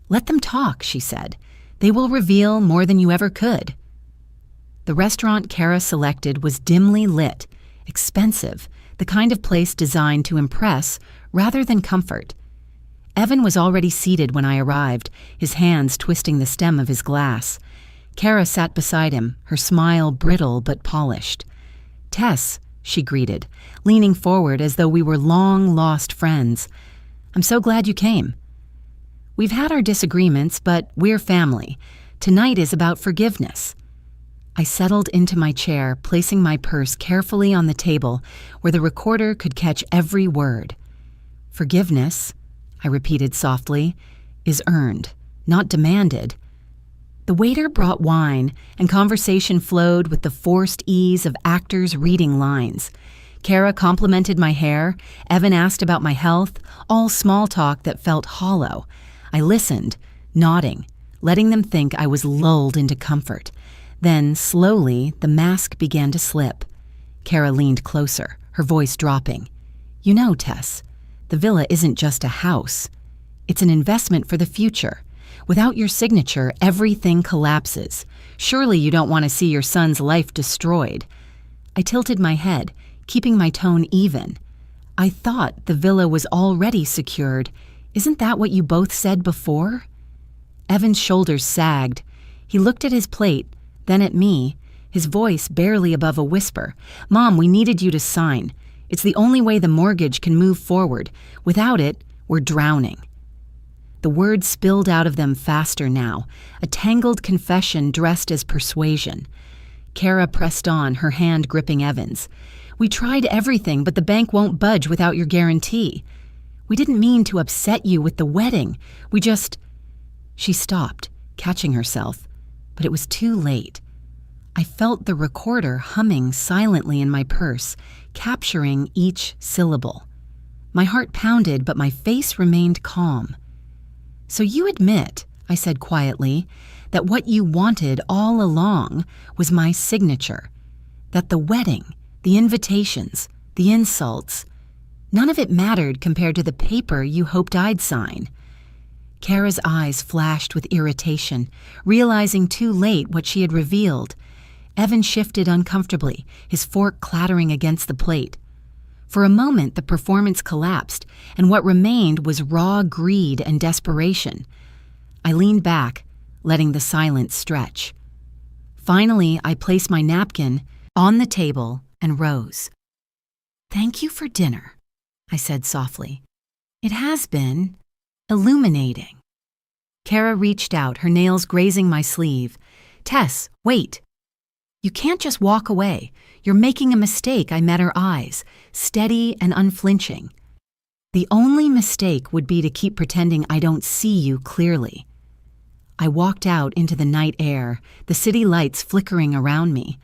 "Let them talk," she said. "They will reveal more than you ever could." The restaurant Kara selected was dimly lit, expensive, the kind of place designed to impress rather than comfort. Evan was already seated when I arrived, his hands twisting the stem of his glass. Kara sat beside him, her smile brittle but polished. "Tess," she greeted, leaning forward as though we were long-lost friends. "I'm so glad you came. We've had our disagreements, but we're family. Tonight is about forgiveness." I settled into my chair, placing my purse carefully on the table where the recorder could catch every word. "Forgiveness," I repeated softly, "is earned, not demanded." The waiter brought wine, and conversation flowed with the forced ease of actors reading lines. Kara complimented my hair, Evan asked about my health, all small talk that felt hollow. I listened, nodding, letting them think I was lulled into comfort. Then, slowly, the mask began to slip. Kara leaned closer, her voice dropping. "You know, Tess, the villa isn't just a house. It's an investment for the future. Without your signature, everything collapses. Surely you don't want to see your son's life destroyed." I tilted my head, keeping my tone even. "I thought the villa was already secured. Isn't that what you both said before?" Evan's shoulders sagged. He looked at his plate, then at me, his voice barely above a whisper. "Mom, we needed you to sign. It's the only way the mortgage can move forward. Without it, we're drowning." The words spilled out of them faster now, a tangled confession dressed as persuasion. Kara pressed on, her hand gripping Evan's. "We tried everything, but the bank won't budge without your guarantee. We didn't mean to upset you with the wedding. We just—" She stopped, catching herself, but it was too late. I felt the recorder humming silently in my purse, capturing each syllable. My heart pounded, but my face remained calm. "So you admit," I said quietly, "that what you wanted all along was my signature, that the wedding, the invitations, the insults, none of it mattered compared to the paper you hoped I'd sign." Kara's eyes flashed with irritation, realizing too late what she had revealed. Evan shifted uncomfortably, his fork clattering against the plate. For a moment, the performance collapsed, and what remained was raw greed and desperation. I leaned back, letting the silence stretch. Finally, I placed my napkin on the table and rose. "Thank you for dinner," I said softly. "It has been illuminating." Kara reached out, her nails grazing my sleeve. "Tess, wait." "You can't just walk away. You're making a mistake." I met her eyes, steady and unflinching. "The only mistake would be to keep pretending I don't see you clearly." I walked out into the night air, the city lights flickering around me.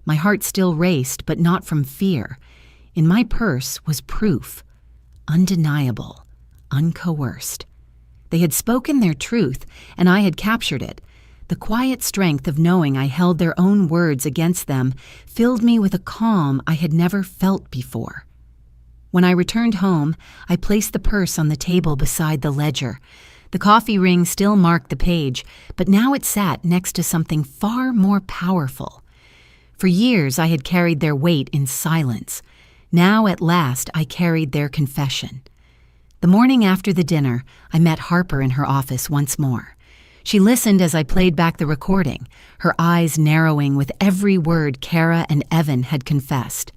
My heart still raced, but not from fear. In my purse was proof, undeniable, uncoerced. They had spoken their truth, and I had captured it. The quiet strength of knowing I held their own words against them filled me with a calm I had never felt before. When I returned home, I placed the purse on the table beside the ledger. The coffee ring still marked the page, but now it sat next to something far more powerful. For years I had carried their weight in silence. Now at last I carried their confession. The morning after the dinner, I met Harper in her office once more. She listened as I played back the recording, her eyes narrowing with every word Kara and Evan had confessed.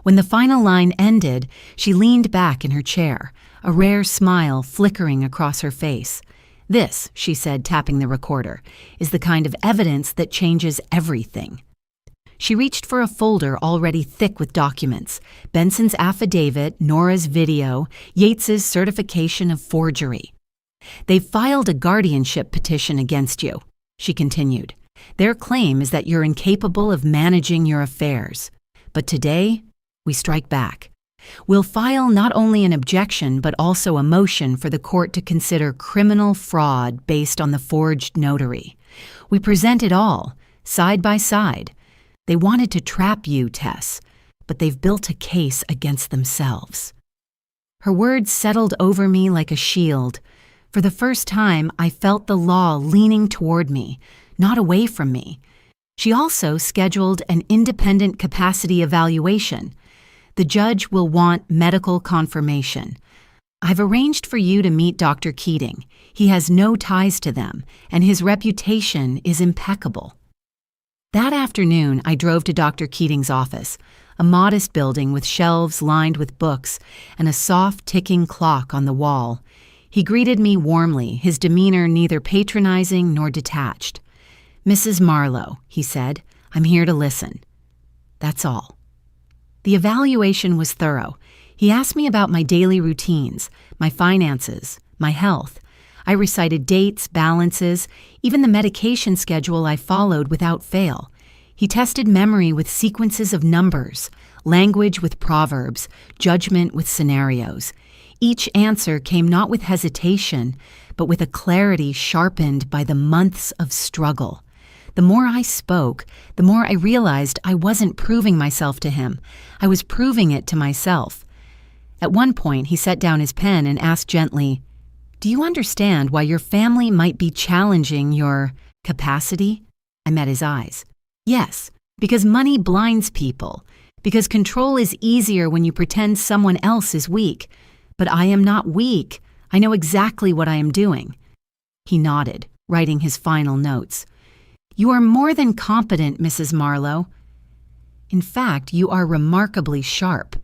When the final line ended, she leaned back in her chair, a rare smile flickering across her face. "This," she said, tapping the recorder, "is the kind of evidence that changes everything." She reached for a folder already thick with documents: Benson's affidavit, Nora's video, Yates's certification of forgery. "They've filed a guardianship petition against you," she continued. "Their claim is that you're incapable of managing your affairs. But today, we strike back. We'll file not only an objection but also a motion for the court to consider criminal fraud based on the forged notary. We present it all, side by side. They wanted to trap you, Tess, but they've built a case against themselves." Her words settled over me like a shield. For the first time, I felt the law leaning toward me, not away from me. She also scheduled an independent capacity evaluation. The judge will want medical confirmation. "I've arranged for you to meet Dr. Keating. He has no ties to them, and his reputation is impeccable." That afternoon, I drove to Dr. Keating's office, a modest building with shelves lined with books and a soft ticking clock on the wall. He greeted me warmly, his demeanor neither patronizing nor detached. "Mrs. Marlowe," he said, "I'm here to listen." That's all. The evaluation was thorough. He asked me about my daily routines, my finances, my health. I recited dates, balances, even the medication schedule I followed without fail. He tested memory with sequences of numbers, language with proverbs, judgment with scenarios. Each answer came not with hesitation, but with a clarity sharpened by the months of struggle. The more I spoke, the more I realized I wasn't proving myself to him. I was proving it to myself. At one point, he set down his pen and asked gently, "Do you understand why your family might be challenging your capacity?" I met his eyes. "Yes, because money blinds people. Because control is easier when you pretend someone else is weak. But I am not weak. I know exactly what I am doing." He nodded, writing his final notes. "You are more than competent, Mrs. Marlowe. In fact, you are remarkably sharp."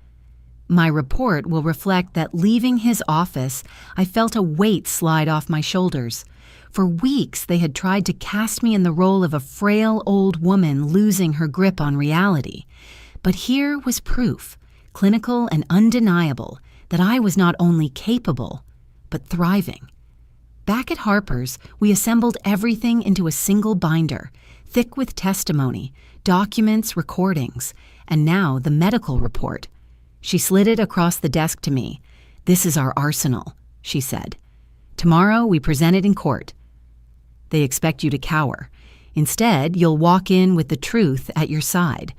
My report will reflect that leaving his office, I felt a weight slide off my shoulders. For weeks, they had tried to cast me in the role of a frail old woman losing her grip on reality. But here was proof, clinical and undeniable, that I was not only capable, but thriving. Back at Harper's, we assembled everything into a single binder, thick with testimony, documents, recordings, and now the medical report. She slid it across the desk to me. "This is our arsenal," she said. "Tomorrow we present it in court. They expect you to cower. Instead, you'll walk in with the truth at your side."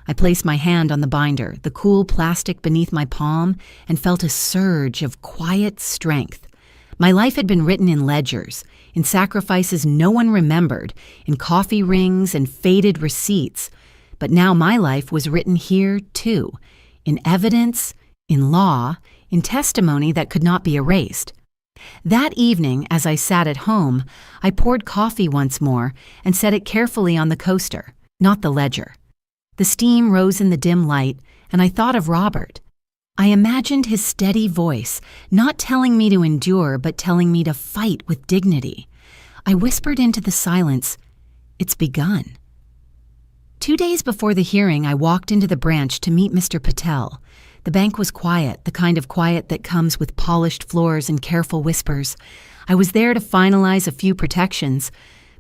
I placed my hand on the binder, the cool plastic beneath my palm, and felt a surge of quiet strength. My life had been written in ledgers, in sacrifices no one remembered, in coffee rings and faded receipts. But now my life was written here, too, in evidence, in law, in testimony that could not be erased. That evening, as I sat at home, I poured coffee once more and set it carefully on the coaster, not the ledger. The steam rose in the dim light, and I thought of Robert. I imagined his steady voice, not telling me to endure, but telling me to fight with dignity. I whispered into the silence, "It's begun." 2 days before the hearing, I walked into the branch to meet Mr. Patel. The bank was quiet, the kind of quiet that comes with polished floors and careful whispers. I was there to finalize a few protections,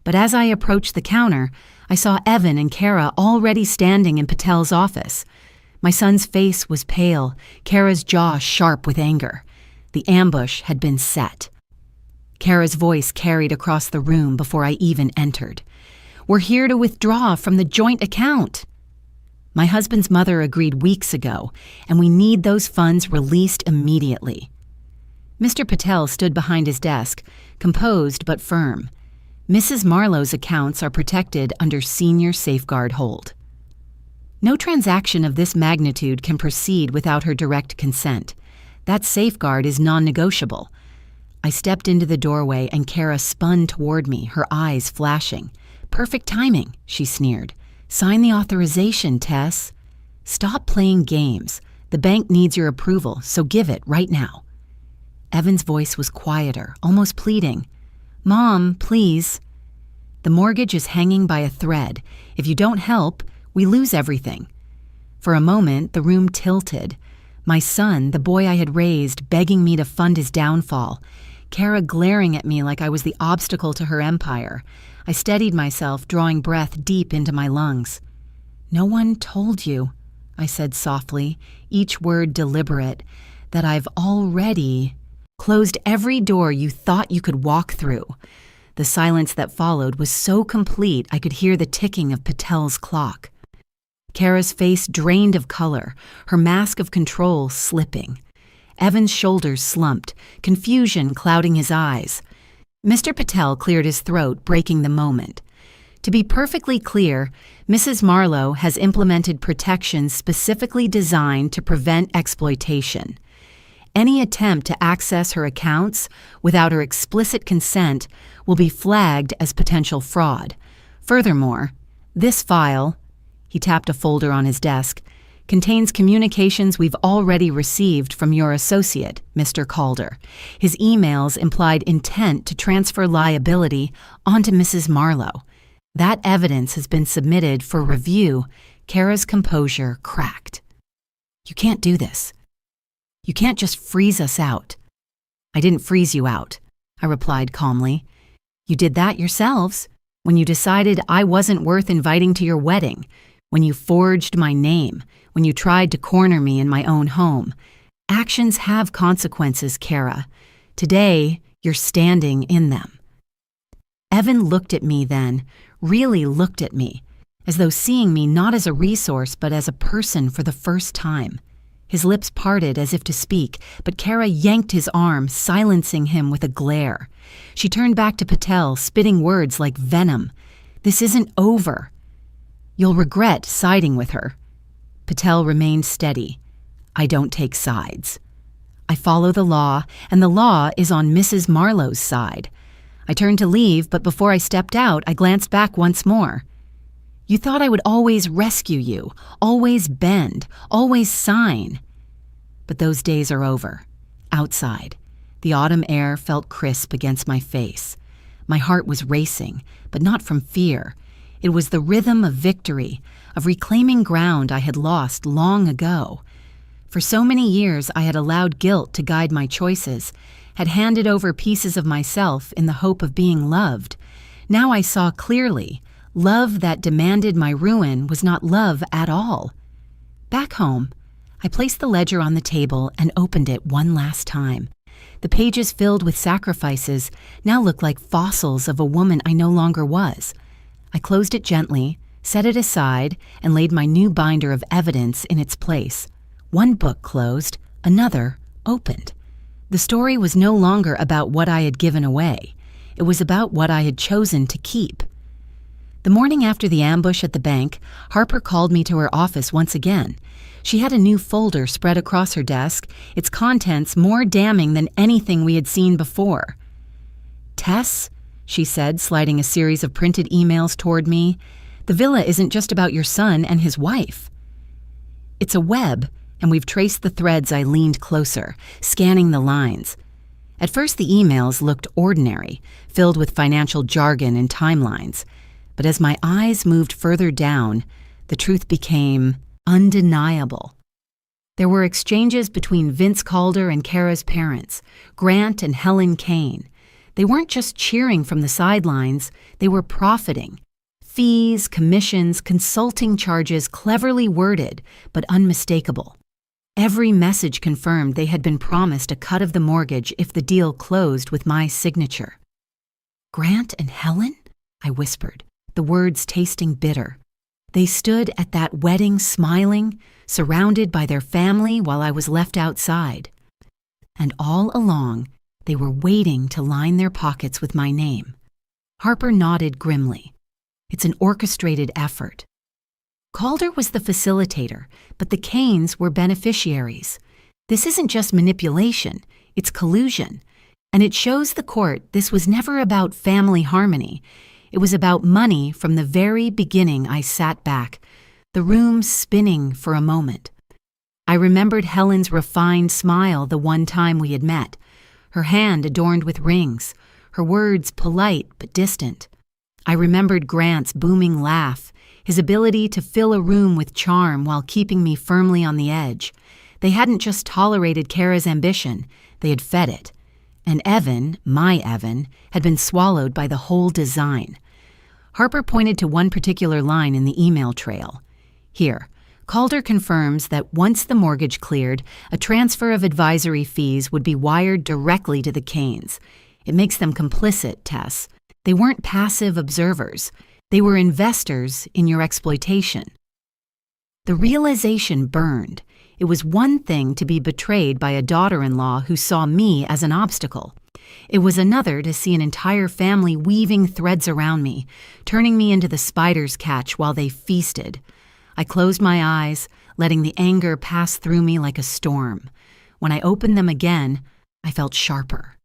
but as I approached the counter, I saw Evan and Kara already standing in Patel's office. My son's face was pale, Kara's jaw sharp with anger. The ambush had been set. Kara's voice carried across the room before I even entered. "We're here to withdraw from the joint account." My husband's mother agreed weeks ago, and we need those funds released immediately. Mr. Patel stood behind his desk, composed but firm. Mrs. Marlowe's accounts are protected under senior safeguard hold. No transaction of this magnitude can proceed without her direct consent. That safeguard is non-negotiable. I stepped into the doorway and Kara spun toward me, her eyes flashing. "Perfect timing," she sneered. "Sign the authorization, Tess." "Stop playing games. The bank needs your approval, so give it right now." Evan's voice was quieter, almost pleading. "Mom, please." "The mortgage is hanging by a thread. If you don't help, we lose everything." For a moment, the room tilted. My son, the boy I had raised, begging me to fund his downfall. Kara glaring at me like I was the obstacle to her empire. I steadied myself, drawing breath deep into my lungs. "No one told you," I said softly, each word deliberate, "that I've already closed every door you thought you could walk through." The silence that followed was so complete I could hear the ticking of Patel's clock. Kara's face drained of color, her mask of control slipping. Evan's shoulders slumped, confusion clouding his eyes. Mr. Patel cleared his throat, breaking the moment. "To be perfectly clear, Mrs. Marlowe has implemented protections specifically designed to prevent exploitation. Any attempt to access her accounts without her explicit consent will be flagged as potential fraud. Furthermore, this file," he tapped a folder on his desk, "contains communications we've already received from your associate, Mr. Calder. His emails implied intent to transfer liability onto Mrs. Marlowe. That evidence has been submitted for review." Kara's composure cracked. "You can't do this. You can't just freeze us out." "I didn't freeze you out," I replied calmly. "You did that yourselves, when you decided I wasn't worth inviting to your wedding, when you forged my name, when you tried to corner me in my own home. Actions have consequences, Kara. Today, you're standing in them." Evan looked at me then, really looked at me, as though seeing me not as a resource but as a person for the first time. His lips parted as if to speak, but Kara yanked his arm, silencing him with a glare. She turned back to Patel, spitting words like venom. "This isn't over. You'll regret siding with her." Patel remained steady. "I don't take sides. I follow the law, and the law is on Mrs. Marlowe's side." I turned to leave, but before I stepped out, I glanced back once more. "You thought I would always rescue you, always bend, always sign." But those days are over. Outside, the autumn air felt crisp against my face. My heart was racing, but not from fear. It was the rhythm of victory, of reclaiming ground I had lost long ago. For so many years I had allowed guilt to guide my choices, had handed over pieces of myself in the hope of being loved. Now I saw clearly, love that demanded my ruin was not love at all. Back home, I placed the ledger on the table and opened it one last time. The pages filled with sacrifices now looked like fossils of a woman I no longer was. I closed it gently, set it aside, and laid my new binder of evidence in its place. One book closed, another opened. The story was no longer about what I had given away. It was about what I had chosen to keep. The morning after the ambush at the bank, Harper called me to her office once again. She had a new folder spread across her desk, its contents more damning than anything we had seen before. "Tess," she said, sliding a series of printed emails toward me, "the villa isn't just about your son and his wife. It's a web, and we've traced the threads." I leaned closer, scanning the lines. At first the emails looked ordinary, filled with financial jargon and timelines. But as my eyes moved further down, the truth became undeniable. There were exchanges between Vince Calder and Kara's parents, Grant and Helen Kane. They weren't just cheering from the sidelines, they were profiting. Fees, commissions, consulting charges cleverly worded, but unmistakable. Every message confirmed they had been promised a cut of the mortgage if the deal closed with my signature. "Grant and Helen?" I whispered, the words tasting bitter. They stood at that wedding smiling, surrounded by their family while I was left outside. And all along, they were waiting to line their pockets with my name. Harper nodded grimly. "It's an orchestrated effort." Calder was the facilitator, but the Cains were beneficiaries. This isn't just manipulation, it's collusion. And it shows the court this was never about family harmony. It was about money from the very beginning. I sat back, the room spinning for a moment. I remembered Helen's refined smile the one time we had met, her hand adorned with rings, her words polite but distant. I remembered Grant's booming laugh, his ability to fill a room with charm while keeping me firmly on the edge. They hadn't just tolerated Kara's ambition, they had fed it. And Evan, my Evan, had been swallowed by the whole design. Harper pointed to one particular line in the email trail. "Here, Calder confirms that once the mortgage cleared, a transfer of advisory fees would be wired directly to the Cains. It makes them complicit, Tess. They weren't passive observers. They were investors in your exploitation." The realization burned. It was one thing to be betrayed by a daughter-in-law who saw me as an obstacle. It was another to see an entire family weaving threads around me, turning me into the spider's catch while they feasted. I closed my eyes, letting the anger pass through me like a storm. When I opened them again, I felt sharper,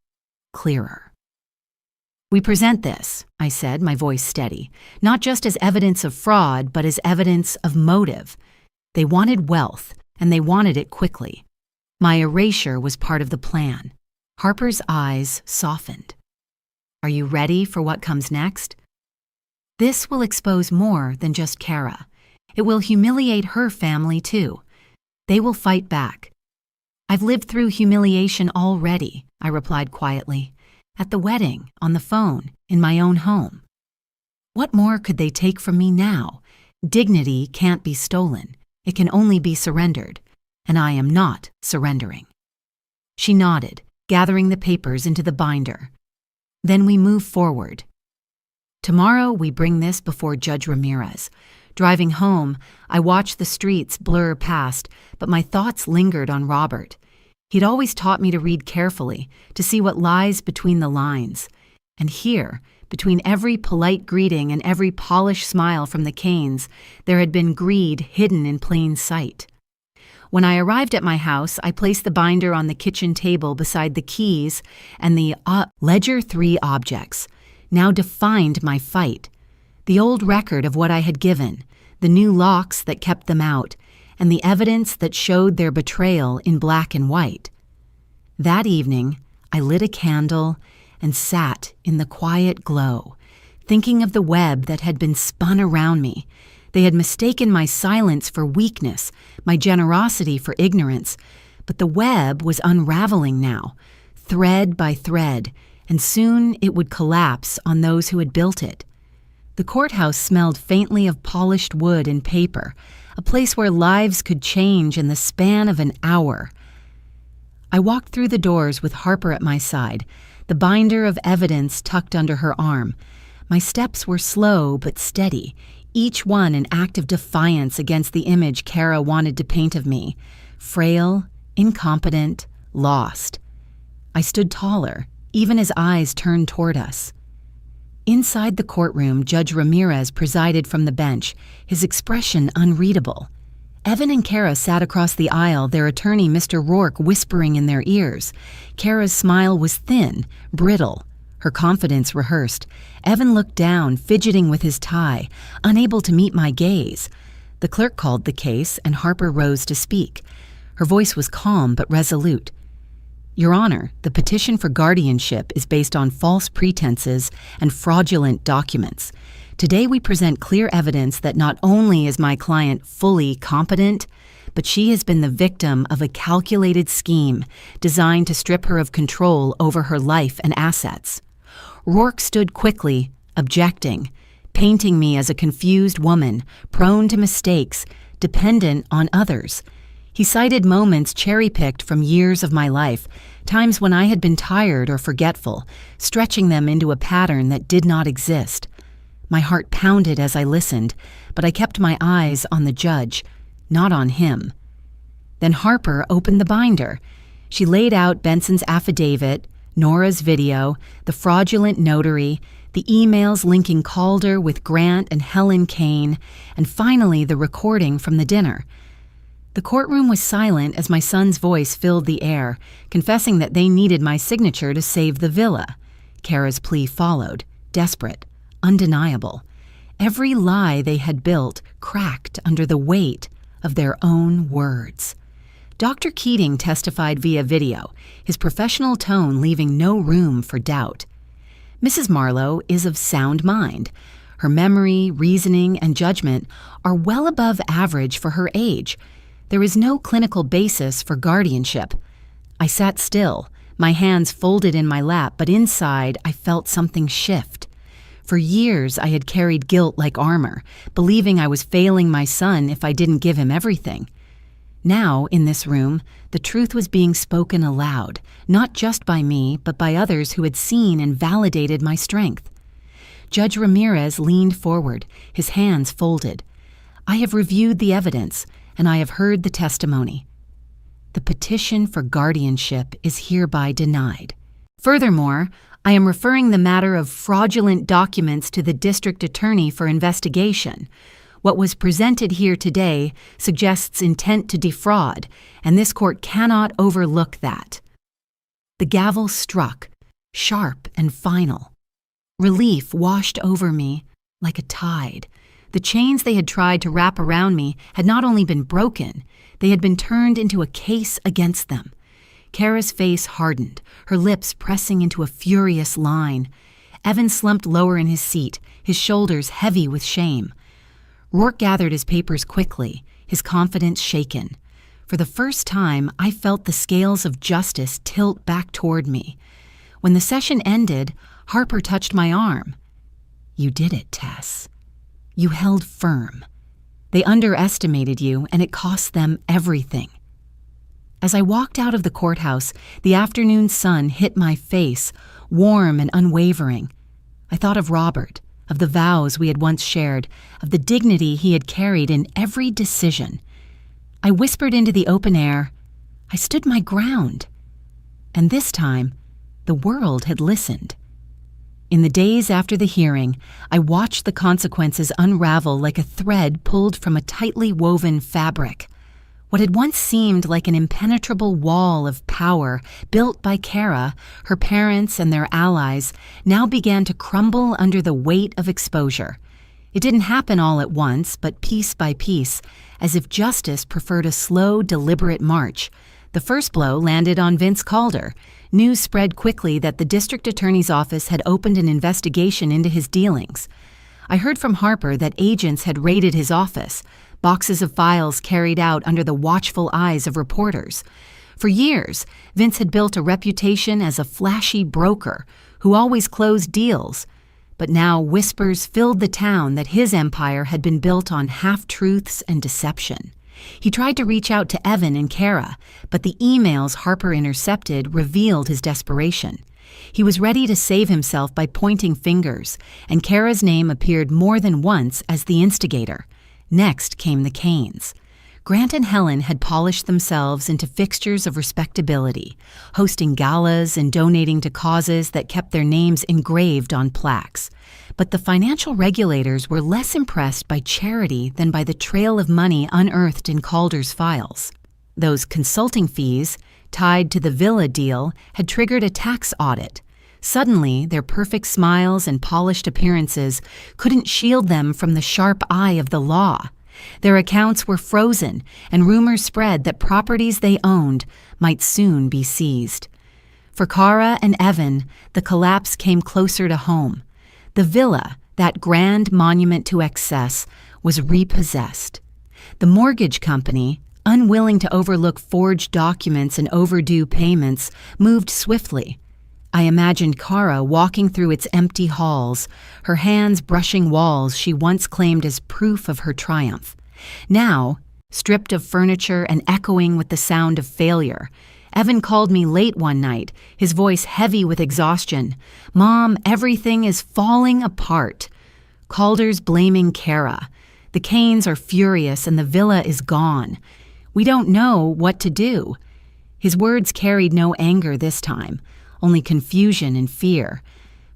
clearer. "We present this," I said, my voice steady, "not just as evidence of fraud, but as evidence of motive. They wanted wealth, and they wanted it quickly. My erasure was part of the plan." Harper's eyes softened. "Are you ready for what comes next? This will expose more than just Kara. It will humiliate her family too. They will fight back." "I've lived through humiliation already," I replied quietly. "At the wedding, on the phone, in my own home. What more could they take from me now? Dignity can't be stolen. It can only be surrendered, and I am not surrendering." She nodded, gathering the papers into the binder. "Then we move forward. Tomorrow we bring this before Judge Ramirez." Driving home, I watched the streets blur past, but my thoughts lingered on Robert. He'd always taught me to read carefully, to see what lies between the lines. And here, between every polite greeting and every polished smile from the Cains, there had been greed hidden in plain sight. When I arrived at my house, I placed the binder on the kitchen table beside the keys, and the Ledger 3 objects now defined my fight. The old record of what I had given, the new locks that kept them out, and the evidence that showed their betrayal in black and white. That evening, I lit a candle and sat in the quiet glow, thinking of the web that had been spun around me. They had mistaken my silence for weakness, my generosity for ignorance, but the web was unraveling now, thread by thread, and soon it would collapse on those who had built it. The courthouse smelled faintly of polished wood and paper, a place where lives could change in the span of an hour. I walked through the doors with Harper at my side, the binder of evidence tucked under her arm. My steps were slow but steady, each one an act of defiance against the image Kara wanted to paint of me. Frail, incompetent, lost. I stood taller, even as eyes turned toward us. Inside the courtroom, Judge Ramirez presided from the bench, his expression unreadable. Evan and Kara sat across the aisle, their attorney, Mr. Rourke, whispering in their ears. Kara's smile was thin, brittle, her confidence rehearsed. Evan looked down, fidgeting with his tie, unable to meet my gaze. The clerk called the case, and Harper rose to speak. Her voice was calm but resolute. "Your Honor, the petition for guardianship is based on false pretenses and fraudulent documents. Today we present clear evidence that not only is my client fully competent, but she has been the victim of a calculated scheme designed to strip her of control over her life and assets." Rourke stood quickly, objecting, painting me as a confused woman, prone to mistakes, dependent on others. He cited moments cherry-picked from years of my life, times when I had been tired or forgetful, stretching them into a pattern that did not exist. My heart pounded as I listened, but I kept my eyes on the judge, not on him. Then Harper opened the binder. She laid out Benson's affidavit, Nora's video, the fraudulent notary, the emails linking Calder with Grant and Helen Kane, and finally the recording from the dinner. The courtroom was silent as my son's voice filled the air, confessing that they needed my signature to save the villa. Kara's plea followed, desperate, undeniable. Every lie they had built cracked under the weight of their own words. Dr. Keating testified via video, his professional tone leaving no room for doubt. Mrs. Marlowe is of sound mind. Her memory, reasoning, and judgment are well above average for her age. There is no clinical basis for guardianship. I sat still, my hands folded in my lap, but inside I felt something shift. For years I had carried guilt like armor, believing I was failing my son if I didn't give him everything. Now, in this room, the truth was being spoken aloud, not just by me, but by others who had seen and validated my strength. Judge Ramirez leaned forward, his hands folded. I have reviewed the evidence, and I have heard the testimony. The petition for guardianship is hereby denied. Furthermore, I am referring the matter of fraudulent documents to the district attorney for investigation. What was presented here today suggests intent to defraud, and this court cannot overlook that. The gavel struck, sharp and final. Relief washed over me like a tide. The chains they had tried to wrap around me had not only been broken, they had been turned into a case against them. Kara's face hardened, her lips pressing into a furious line. Evan slumped lower in his seat, his shoulders heavy with shame. Rourke gathered his papers quickly, his confidence shaken. For the first time, I felt the scales of justice tilt back toward me. When the session ended, Harper touched my arm. "You did it, Tess. You held firm. They underestimated you, and it cost them everything." As I walked out of the courthouse, the afternoon sun hit my face, warm and unwavering. I thought of Robert, of the vows we had once shared, of the dignity he had carried in every decision. I whispered into the open air, I stood my ground. And this time, the world had listened. In the days after the hearing, I watched the consequences unravel like a thread pulled from a tightly woven fabric. What had once seemed like an impenetrable wall of power built by Kara, her parents, and their allies now began to crumble under the weight of exposure. It didn't happen all at once, but piece by piece, as if justice preferred a slow, deliberate march. The first blow landed on Vince Calder. News spread quickly that the district attorney's office had opened an investigation into his dealings. I heard from Harper that agents had raided his office, boxes of files carried out under the watchful eyes of reporters. For years, Vince had built a reputation as a flashy broker who always closed deals. But now whispers filled the town that his empire had been built on half-truths and deception. He tried to reach out to Evan and Kara, but the emails Harper intercepted revealed his desperation. He was ready to save himself by pointing fingers, and Kara's name appeared more than once as the instigator. Next came the Kanes. Grant and Helen had polished themselves into fixtures of respectability, hosting galas and donating to causes that kept their names engraved on plaques. But the financial regulators were less impressed by charity than by the trail of money unearthed in Calder's files. Those consulting fees, tied to the villa deal, had triggered a tax audit. Suddenly, their perfect smiles and polished appearances couldn't shield them from the sharp eye of the law. Their accounts were frozen, and rumors spread that properties they owned might soon be seized. For Kara and Evan, the collapse came closer to home. The villa, that grand monument to excess, was repossessed. The mortgage company, unwilling to overlook forged documents and overdue payments, moved swiftly. I imagined Kara walking through its empty halls, her hands brushing walls she once claimed as proof of her triumph. Now, stripped of furniture and echoing with the sound of failure. Evan called me late one night, his voice heavy with exhaustion. "Mom, everything is falling apart." Calder's blaming Kara. The Canes are furious and the villa is gone. We don't know what to do. His words carried no anger this time, only confusion and fear.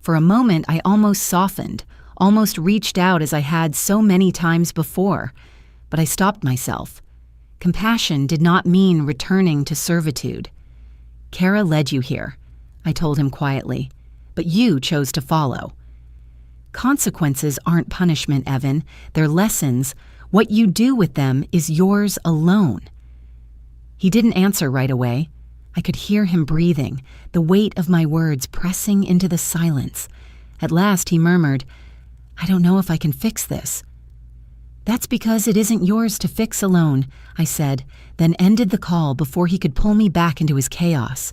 For a moment I almost softened, almost reached out as I had so many times before. But I stopped myself. Compassion did not mean returning to servitude. "Kara led you here," I told him quietly, "but you chose to follow." Consequences aren't punishment, Evan. They're lessons. What you do with them is yours alone. He didn't answer right away. I could hear him breathing, the weight of my words pressing into the silence. At last he murmured, "I don't know if I can fix this." "That's because it isn't yours to fix alone," I said, then ended the call before he could pull me back into his chaos.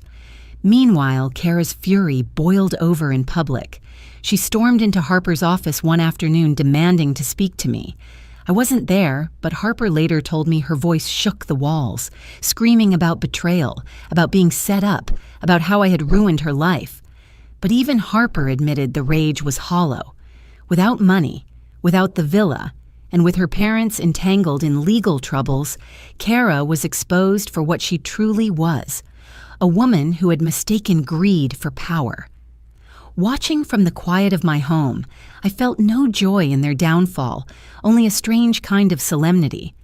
Meanwhile, Kara's fury boiled over in public. She stormed into Harper's office one afternoon demanding to speak to me. I wasn't there, but Harper later told me her voice shook the walls, screaming about betrayal, about being set up, about how I had ruined her life. But even Harper admitted the rage was hollow. Without money, without the villa, and with her parents entangled in legal troubles, Kara was exposed for what she truly was, a woman who had mistaken greed for power. Watching from the quiet of my home, I felt no joy in their downfall, only a strange kind of solemnity.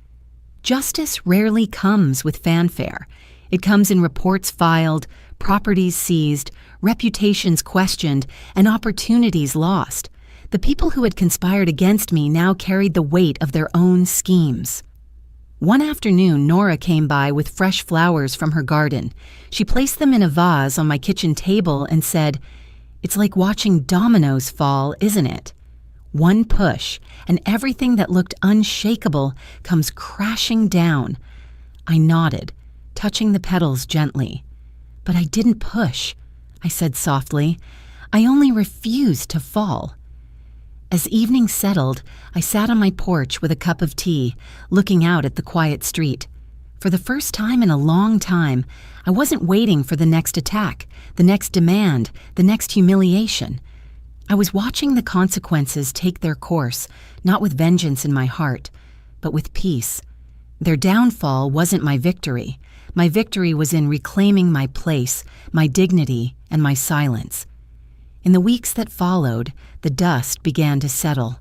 Justice rarely comes with fanfare. It comes in reports filed, properties seized, reputations questioned, and opportunities lost. The people who had conspired against me now carried the weight of their own schemes. One afternoon, Nora came by with fresh flowers from her garden. She placed them in a vase on my kitchen table and said, "It's like watching dominoes fall, isn't it? One push, and everything that looked unshakable comes crashing down." I nodded, touching the petals gently. "But I didn't push," I said softly. "I only refused to fall." As evening settled, I sat on my porch with a cup of tea, looking out at the quiet street. For the first time in a long time, I wasn't waiting for the next attack, the next demand, the next humiliation. I was watching the consequences take their course, not with vengeance in my heart, but with peace. Their downfall wasn't my victory. My victory was in reclaiming my place, my dignity, and my silence. In the weeks that followed, the dust began to settle.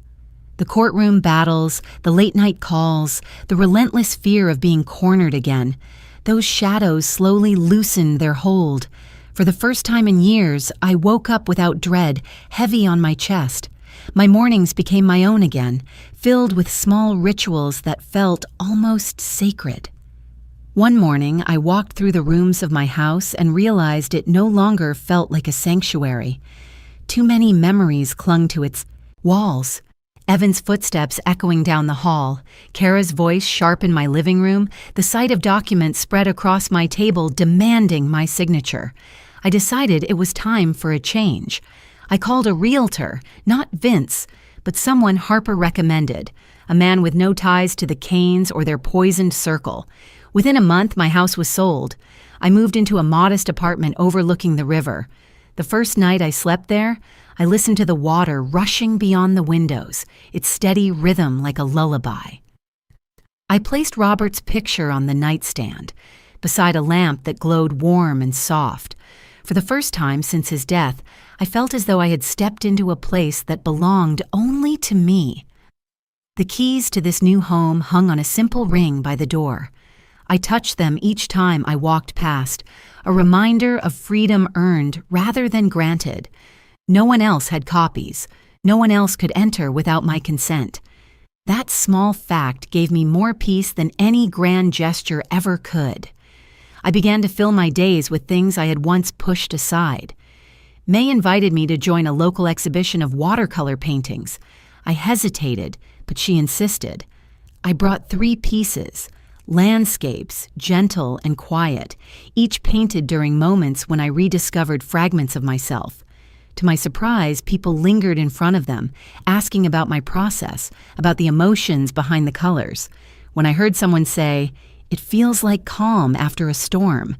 The courtroom battles, the late-night calls, the relentless fear of being cornered again, those shadows slowly loosened their hold. For the first time in years, I woke up without dread, heavy on my chest. My mornings became my own again, filled with small rituals that felt almost sacred. One morning, I walked through the rooms of my house and realized it no longer felt like a sanctuary. Too many memories clung to its walls. Evan's footsteps echoing down the hall, Kara's voice sharp in my living room, the sight of documents spread across my table demanding my signature. I decided it was time for a change. I called a realtor, not Vince, but someone Harper recommended, a man with no ties to the Canes or their poisoned circle. Within a month, my house was sold. I moved into a modest apartment overlooking the river. The first night I slept there, I listened to the water rushing beyond the windows, its steady rhythm like a lullaby. I placed Robert's picture on the nightstand, beside a lamp that glowed warm and soft. For the first time since his death, I felt as though I had stepped into a place that belonged only to me. The keys to this new home hung on a simple ring by the door. I touched them each time I walked past, a reminder of freedom earned rather than granted. No one else had copies. No one else could enter without my consent. That small fact gave me more peace than any grand gesture ever could. I began to fill my days with things I had once pushed aside. May invited me to join a local exhibition of watercolor paintings. I hesitated, but she insisted. I brought 3 pieces. Landscapes, gentle and quiet, each painted during moments when I rediscovered fragments of myself. To my surprise, people lingered in front of them, asking about my process, about the emotions behind the colors. When I heard someone say, "It feels like calm after a storm,"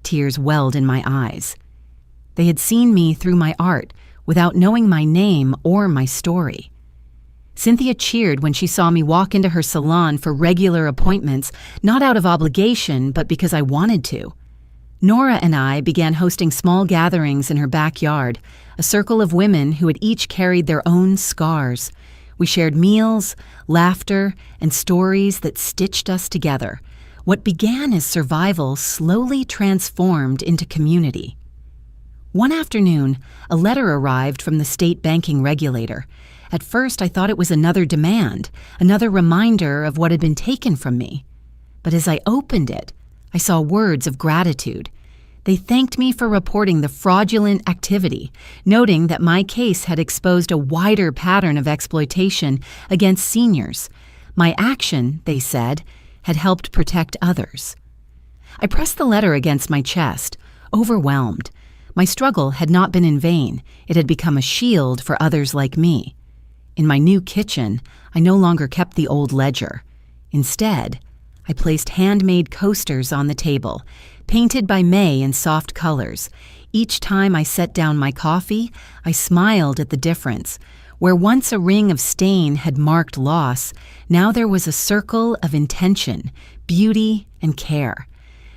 tears welled in my eyes. They had seen me through my art without knowing my name or my story. Cynthia cheered when she saw me walk into her salon for regular appointments, not out of obligation, but because I wanted to. Nora and I began hosting small gatherings in her backyard, a circle of women who had each carried their own scars. We shared meals, laughter, and stories that stitched us together. What began as survival slowly transformed into community. One afternoon, a letter arrived from the state banking regulator. At first, I thought it was another demand, another reminder of what had been taken from me. But as I opened it, I saw words of gratitude. They thanked me for reporting the fraudulent activity, noting that my case had exposed a wider pattern of exploitation against seniors. My action, they said, had helped protect others. I pressed the letter against my chest, overwhelmed. My struggle had not been in vain. It had become a shield for others like me. In my new kitchen, I no longer kept the old ledger. Instead, I placed handmade coasters on the table, painted by May in soft colors. Each time I set down my coffee, I smiled at the difference. Where once a ring of stain had marked loss, now there was a circle of intention, beauty, and care.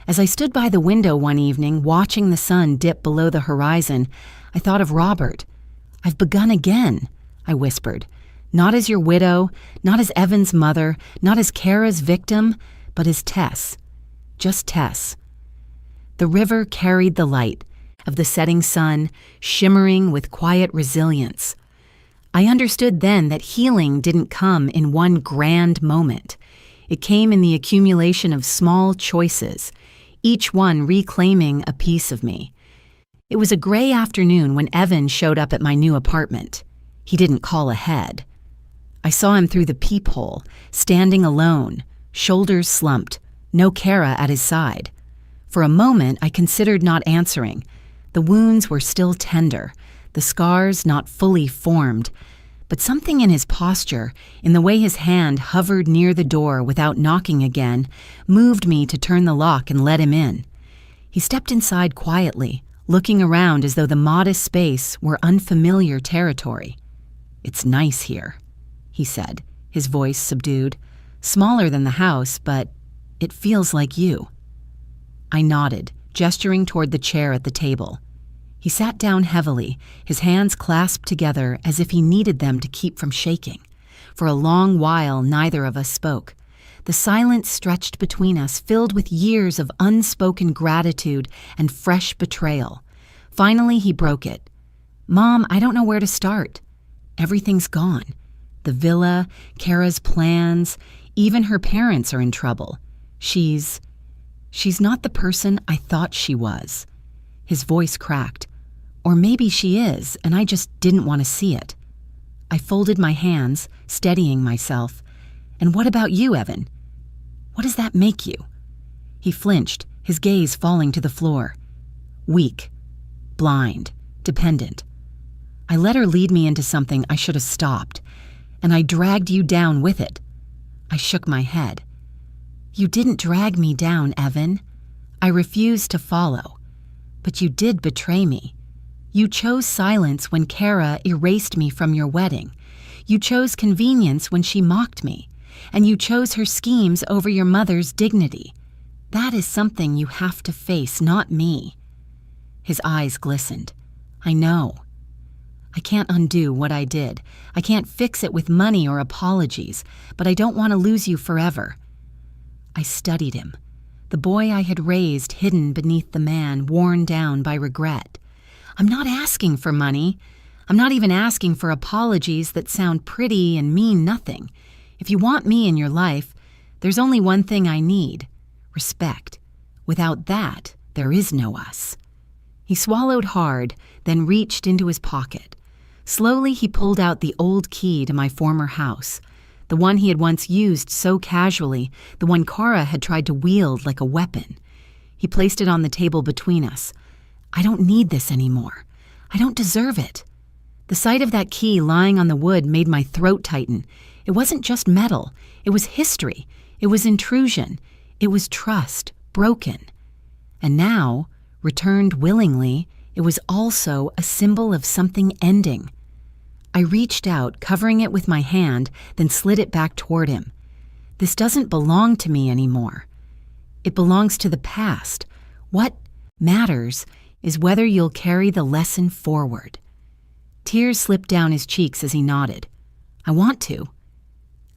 As I stood by the window one evening, watching the sun dip below the horizon, I thought of Robert. "I've begun again," I whispered. "Not as your widow, not as Evan's mother, not as Kara's victim, but as Tess. Just Tess." The river carried the light of the setting sun, shimmering with quiet resilience. I understood then that healing didn't come in one grand moment. It came in the accumulation of small choices, each one reclaiming a piece of me. It was a gray afternoon when Evan showed up at my new apartment. He didn't call ahead. I saw him through the peephole, standing alone, shoulders slumped, no Kara at his side. For a moment, I considered not answering. The wounds were still tender, the scars not fully formed, but something in his posture, in the way his hand hovered near the door without knocking again, moved me to turn the lock and let him in. He stepped inside quietly, looking around as though the modest space were unfamiliar territory. "It's nice here," he said, his voice subdued. "Smaller than the house, but it feels like you." I nodded, gesturing toward the chair at the table. He sat down heavily, his hands clasped together as if he needed them to keep from shaking. For a long while, neither of us spoke. The silence stretched between us, filled with years of unspoken gratitude and fresh betrayal. Finally, he broke it. "Mom, I don't know where to start. Everything's gone. The villa, Kara's plans, even her parents are in trouble. She's not the person I thought she was." His voice cracked. "Or maybe she is, and I just didn't want to see it." I folded my hands, steadying myself. "And what about you, Evan? What does that make you?" He flinched, his gaze falling to the floor. "Weak, blind, dependent. I let her lead me into something I should have stopped, and I dragged you down with it." I shook my head. "You didn't drag me down, Evan. I refused to follow. But you did betray me. You chose silence when Kara erased me from your wedding. You chose convenience when she mocked me. And you chose her schemes over your mother's dignity. That is something you have to face, not me." His eyes glistened. "I know. I can't undo what I did. I can't fix it with money or apologies, but I don't want to lose you forever." I studied him, the boy I had raised hidden beneath the man worn down by regret. "I'm not asking for money. I'm not even asking for apologies that sound pretty and mean nothing. If you want me in your life, there's only one thing I need: respect. Without that, there is no us." He swallowed hard, then reached into his pocket. Slowly, he pulled out the old key to my former house, the one he had once used so casually, the one Kara had tried to wield like a weapon. He placed it on the table between us. "I don't need this anymore. I don't deserve it." The sight of that key lying on the wood made my throat tighten. It wasn't just metal. It was history. It was intrusion. It was trust, broken. And now, returned willingly, it was also a symbol of something ending. I reached out, covering it with my hand, then slid it back toward him. This doesn't belong to me anymore. It belongs to the past. What matters is whether you'll carry the lesson forward. Tears slipped down his cheeks as he nodded. I want to.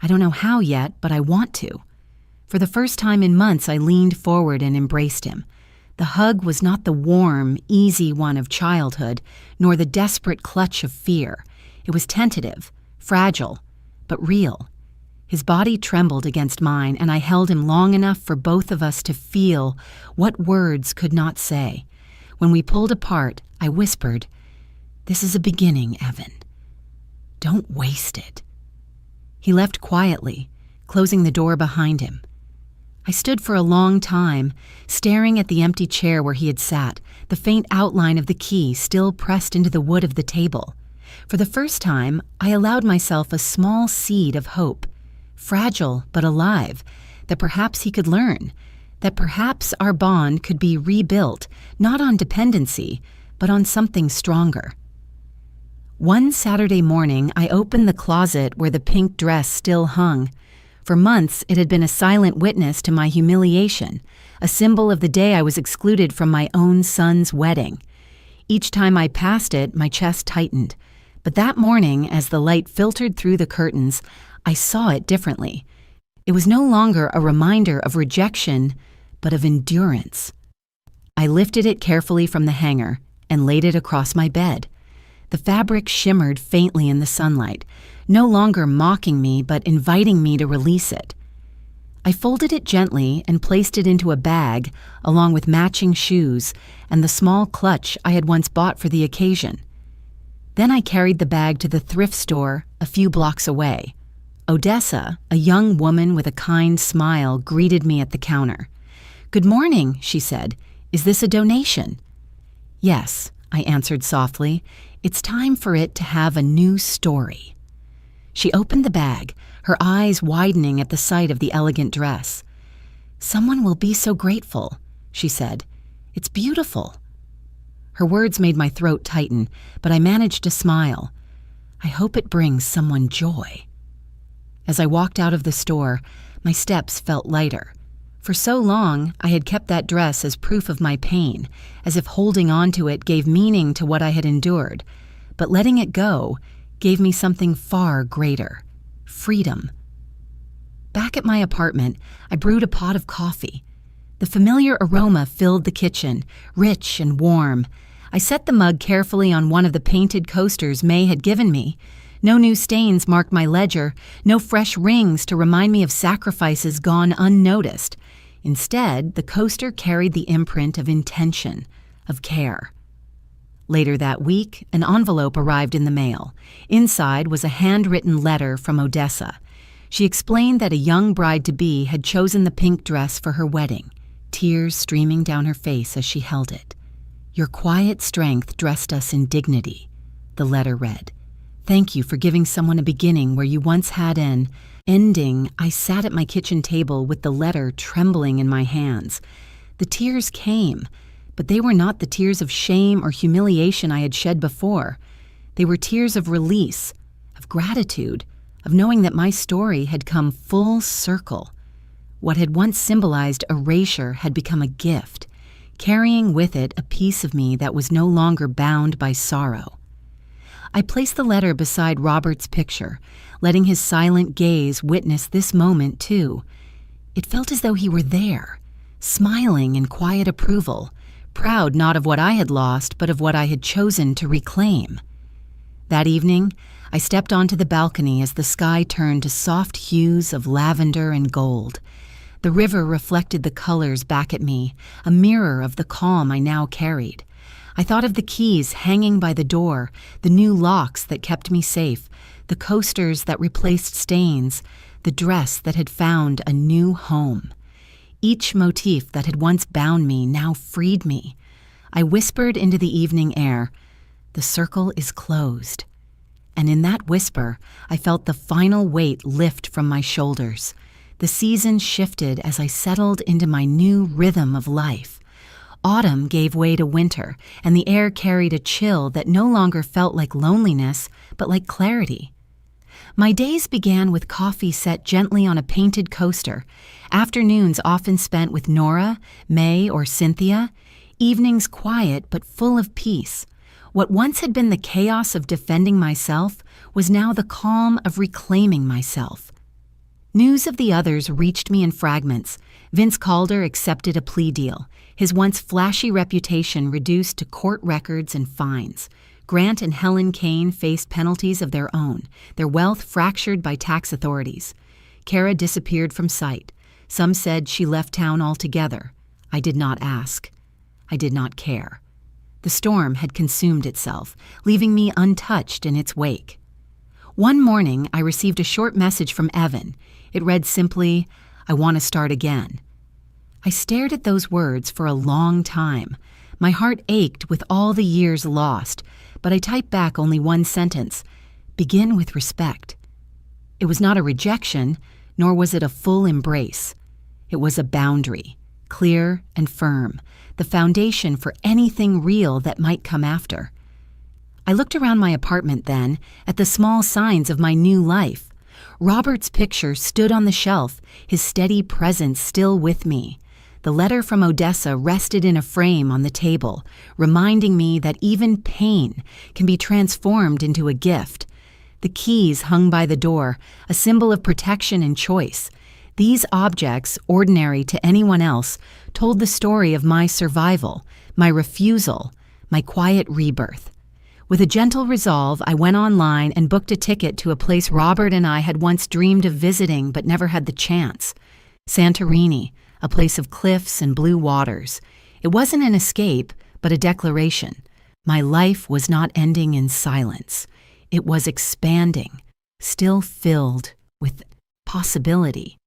I don't know how yet, but I want to. For the first time in months, I leaned forward and embraced him. The hug was not the warm, easy one of childhood, nor the desperate clutch of fear. It was tentative, fragile, but real. His body trembled against mine, and I held him long enough for both of us to feel what words could not say. When we pulled apart, I whispered, "This is a beginning, Evan. Don't waste it." He left quietly, closing the door behind him. I stood for a long time, staring at the empty chair where he had sat, the faint outline of the key still pressed into the wood of the table. For the first time, I allowed myself a small seed of hope, fragile but alive, that perhaps he could learn, that perhaps our bond could be rebuilt, not on dependency, but on something stronger. One Saturday morning, I opened the closet where the pink dress still hung. For months, it had been a silent witness to my humiliation, a symbol of the day I was excluded from my own son's wedding. Each time I passed it, my chest tightened. But that morning, as the light filtered through the curtains, I saw it differently. It was no longer a reminder of rejection, but of endurance. I lifted it carefully from the hanger and laid it across my bed. The fabric shimmered faintly in the sunlight, no longer mocking me, but inviting me to release it. I folded it gently and placed it into a bag, along with matching shoes and the small clutch I had once bought for the occasion. Then I carried the bag to the thrift store a few blocks away. Odessa, a young woman with a kind smile, greeted me at the counter. "Good morning," she said. "Is this a donation?" "Yes," I answered softly. "It's time for it to have a new story." She opened the bag, her eyes widening at the sight of the elegant dress. "Someone will be so grateful," she said. "It's beautiful." Her words made my throat tighten, but I managed to smile. "I hope it brings someone joy." As I walked out of the store, my steps felt lighter. For so long, I had kept that dress as proof of my pain, as if holding on to it gave meaning to what I had endured. But letting it go gave me something far greater: freedom. Back at my apartment, I brewed a pot of coffee. The familiar aroma filled the kitchen, rich and warm. I set the mug carefully on one of the painted coasters May had given me. No new stains marked my ledger, no fresh rings to remind me of sacrifices gone unnoticed. Instead, the coaster carried the imprint of intention, of care. Later that week, an envelope arrived in the mail. Inside was a handwritten letter from Odessa. She explained that a young bride-to-be had chosen the pink dress for her wedding, tears streaming down her face as she held it. "Your quiet strength dressed us in dignity," the letter read. "Thank you for giving someone a beginning where you once had an ending." I sat at my kitchen table with the letter trembling in my hands. The tears came, but they were not the tears of shame or humiliation I had shed before. They were tears of release, of gratitude, of knowing that my story had come full circle. What had once symbolized erasure had become a gift, carrying with it a piece of me that was no longer bound by sorrow. I placed the letter beside Robert's picture, letting his silent gaze witness this moment too. It felt as though he were there, smiling in quiet approval, proud not of what I had lost, but of what I had chosen to reclaim. That evening, I stepped onto the balcony as the sky turned to soft hues of lavender and gold. The river reflected the colors back at me, a mirror of the calm I now carried. I thought of the keys hanging by the door, the new locks that kept me safe, the coasters that replaced stains, the dress that had found a new home. Each motif that had once bound me now freed me. I whispered into the evening air, "The circle is closed." And in that whisper, I felt the final weight lift from my shoulders. The seasons shifted as I settled into my new rhythm of life. Autumn gave way to winter, and the air carried a chill that no longer felt like loneliness, but like clarity. My days began with coffee set gently on a painted coaster, afternoons often spent with Nora, May, or Cynthia, evenings quiet but full of peace. What once had been the chaos of defending myself was now the calm of reclaiming myself. News of the others reached me in fragments. Vince Calder accepted a plea deal, his once flashy reputation reduced to court records and fines. Grant and Helen Kane faced penalties of their own, their wealth fractured by tax authorities. Kara disappeared from sight. Some said she left town altogether. I did not ask. I did not care. The storm had consumed itself, leaving me untouched in its wake. One morning, I received a short message from Evan. It read simply, "I want to start again." I stared at those words for a long time. My heart ached with all the years lost, but I typed back only one sentence: begin with respect. It was not a rejection, nor was it a full embrace. It was a boundary, clear and firm, the foundation for anything real that might come after. I looked around my apartment then, at the small signs of my new life. Robert's picture stood on the shelf, his steady presence still with me. The letter from Odessa rested in a frame on the table, reminding me that even pain can be transformed into a gift. The keys hung by the door, a symbol of protection and choice. These objects, ordinary to anyone else, told the story of my survival, my refusal, my quiet rebirth. With a gentle resolve, I went online and booked a ticket to a place Robert and I had once dreamed of visiting but never had the chance. Santorini, a place of cliffs and blue waters. It wasn't an escape, but a declaration. My life was not ending in silence. It was expanding, still filled with possibility.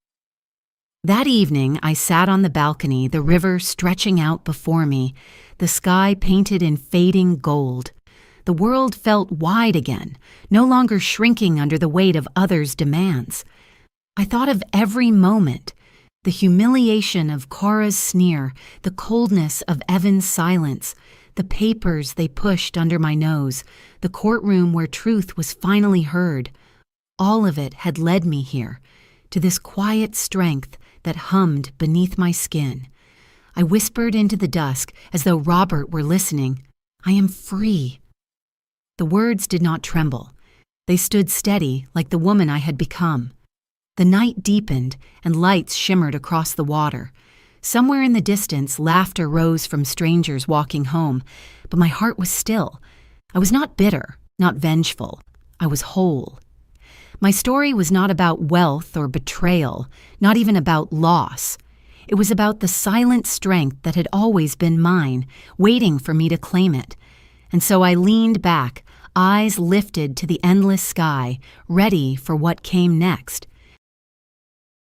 That evening, I sat on the balcony, the river stretching out before me, the sky painted in fading gold. The world felt wide again, no longer shrinking under the weight of others' demands. I thought of every moment, the humiliation of Cora's sneer, the coldness of Evan's silence, the papers they pushed under my nose, the courtroom where truth was finally heard. All of it had led me here, to this quiet strength that hummed beneath my skin. I whispered into the dusk as though Robert were listening, "I am free." The words did not tremble. They stood steady like the woman I had become. The night deepened and lights shimmered across the water. Somewhere in the distance, laughter rose from strangers walking home, but my heart was still. I was not bitter, not vengeful. I was whole. My story was not about wealth or betrayal, not even about loss. It was about the silent strength that had always been mine, waiting for me to claim it. And so I leaned back, eyes lifted to the endless sky, ready for what came next.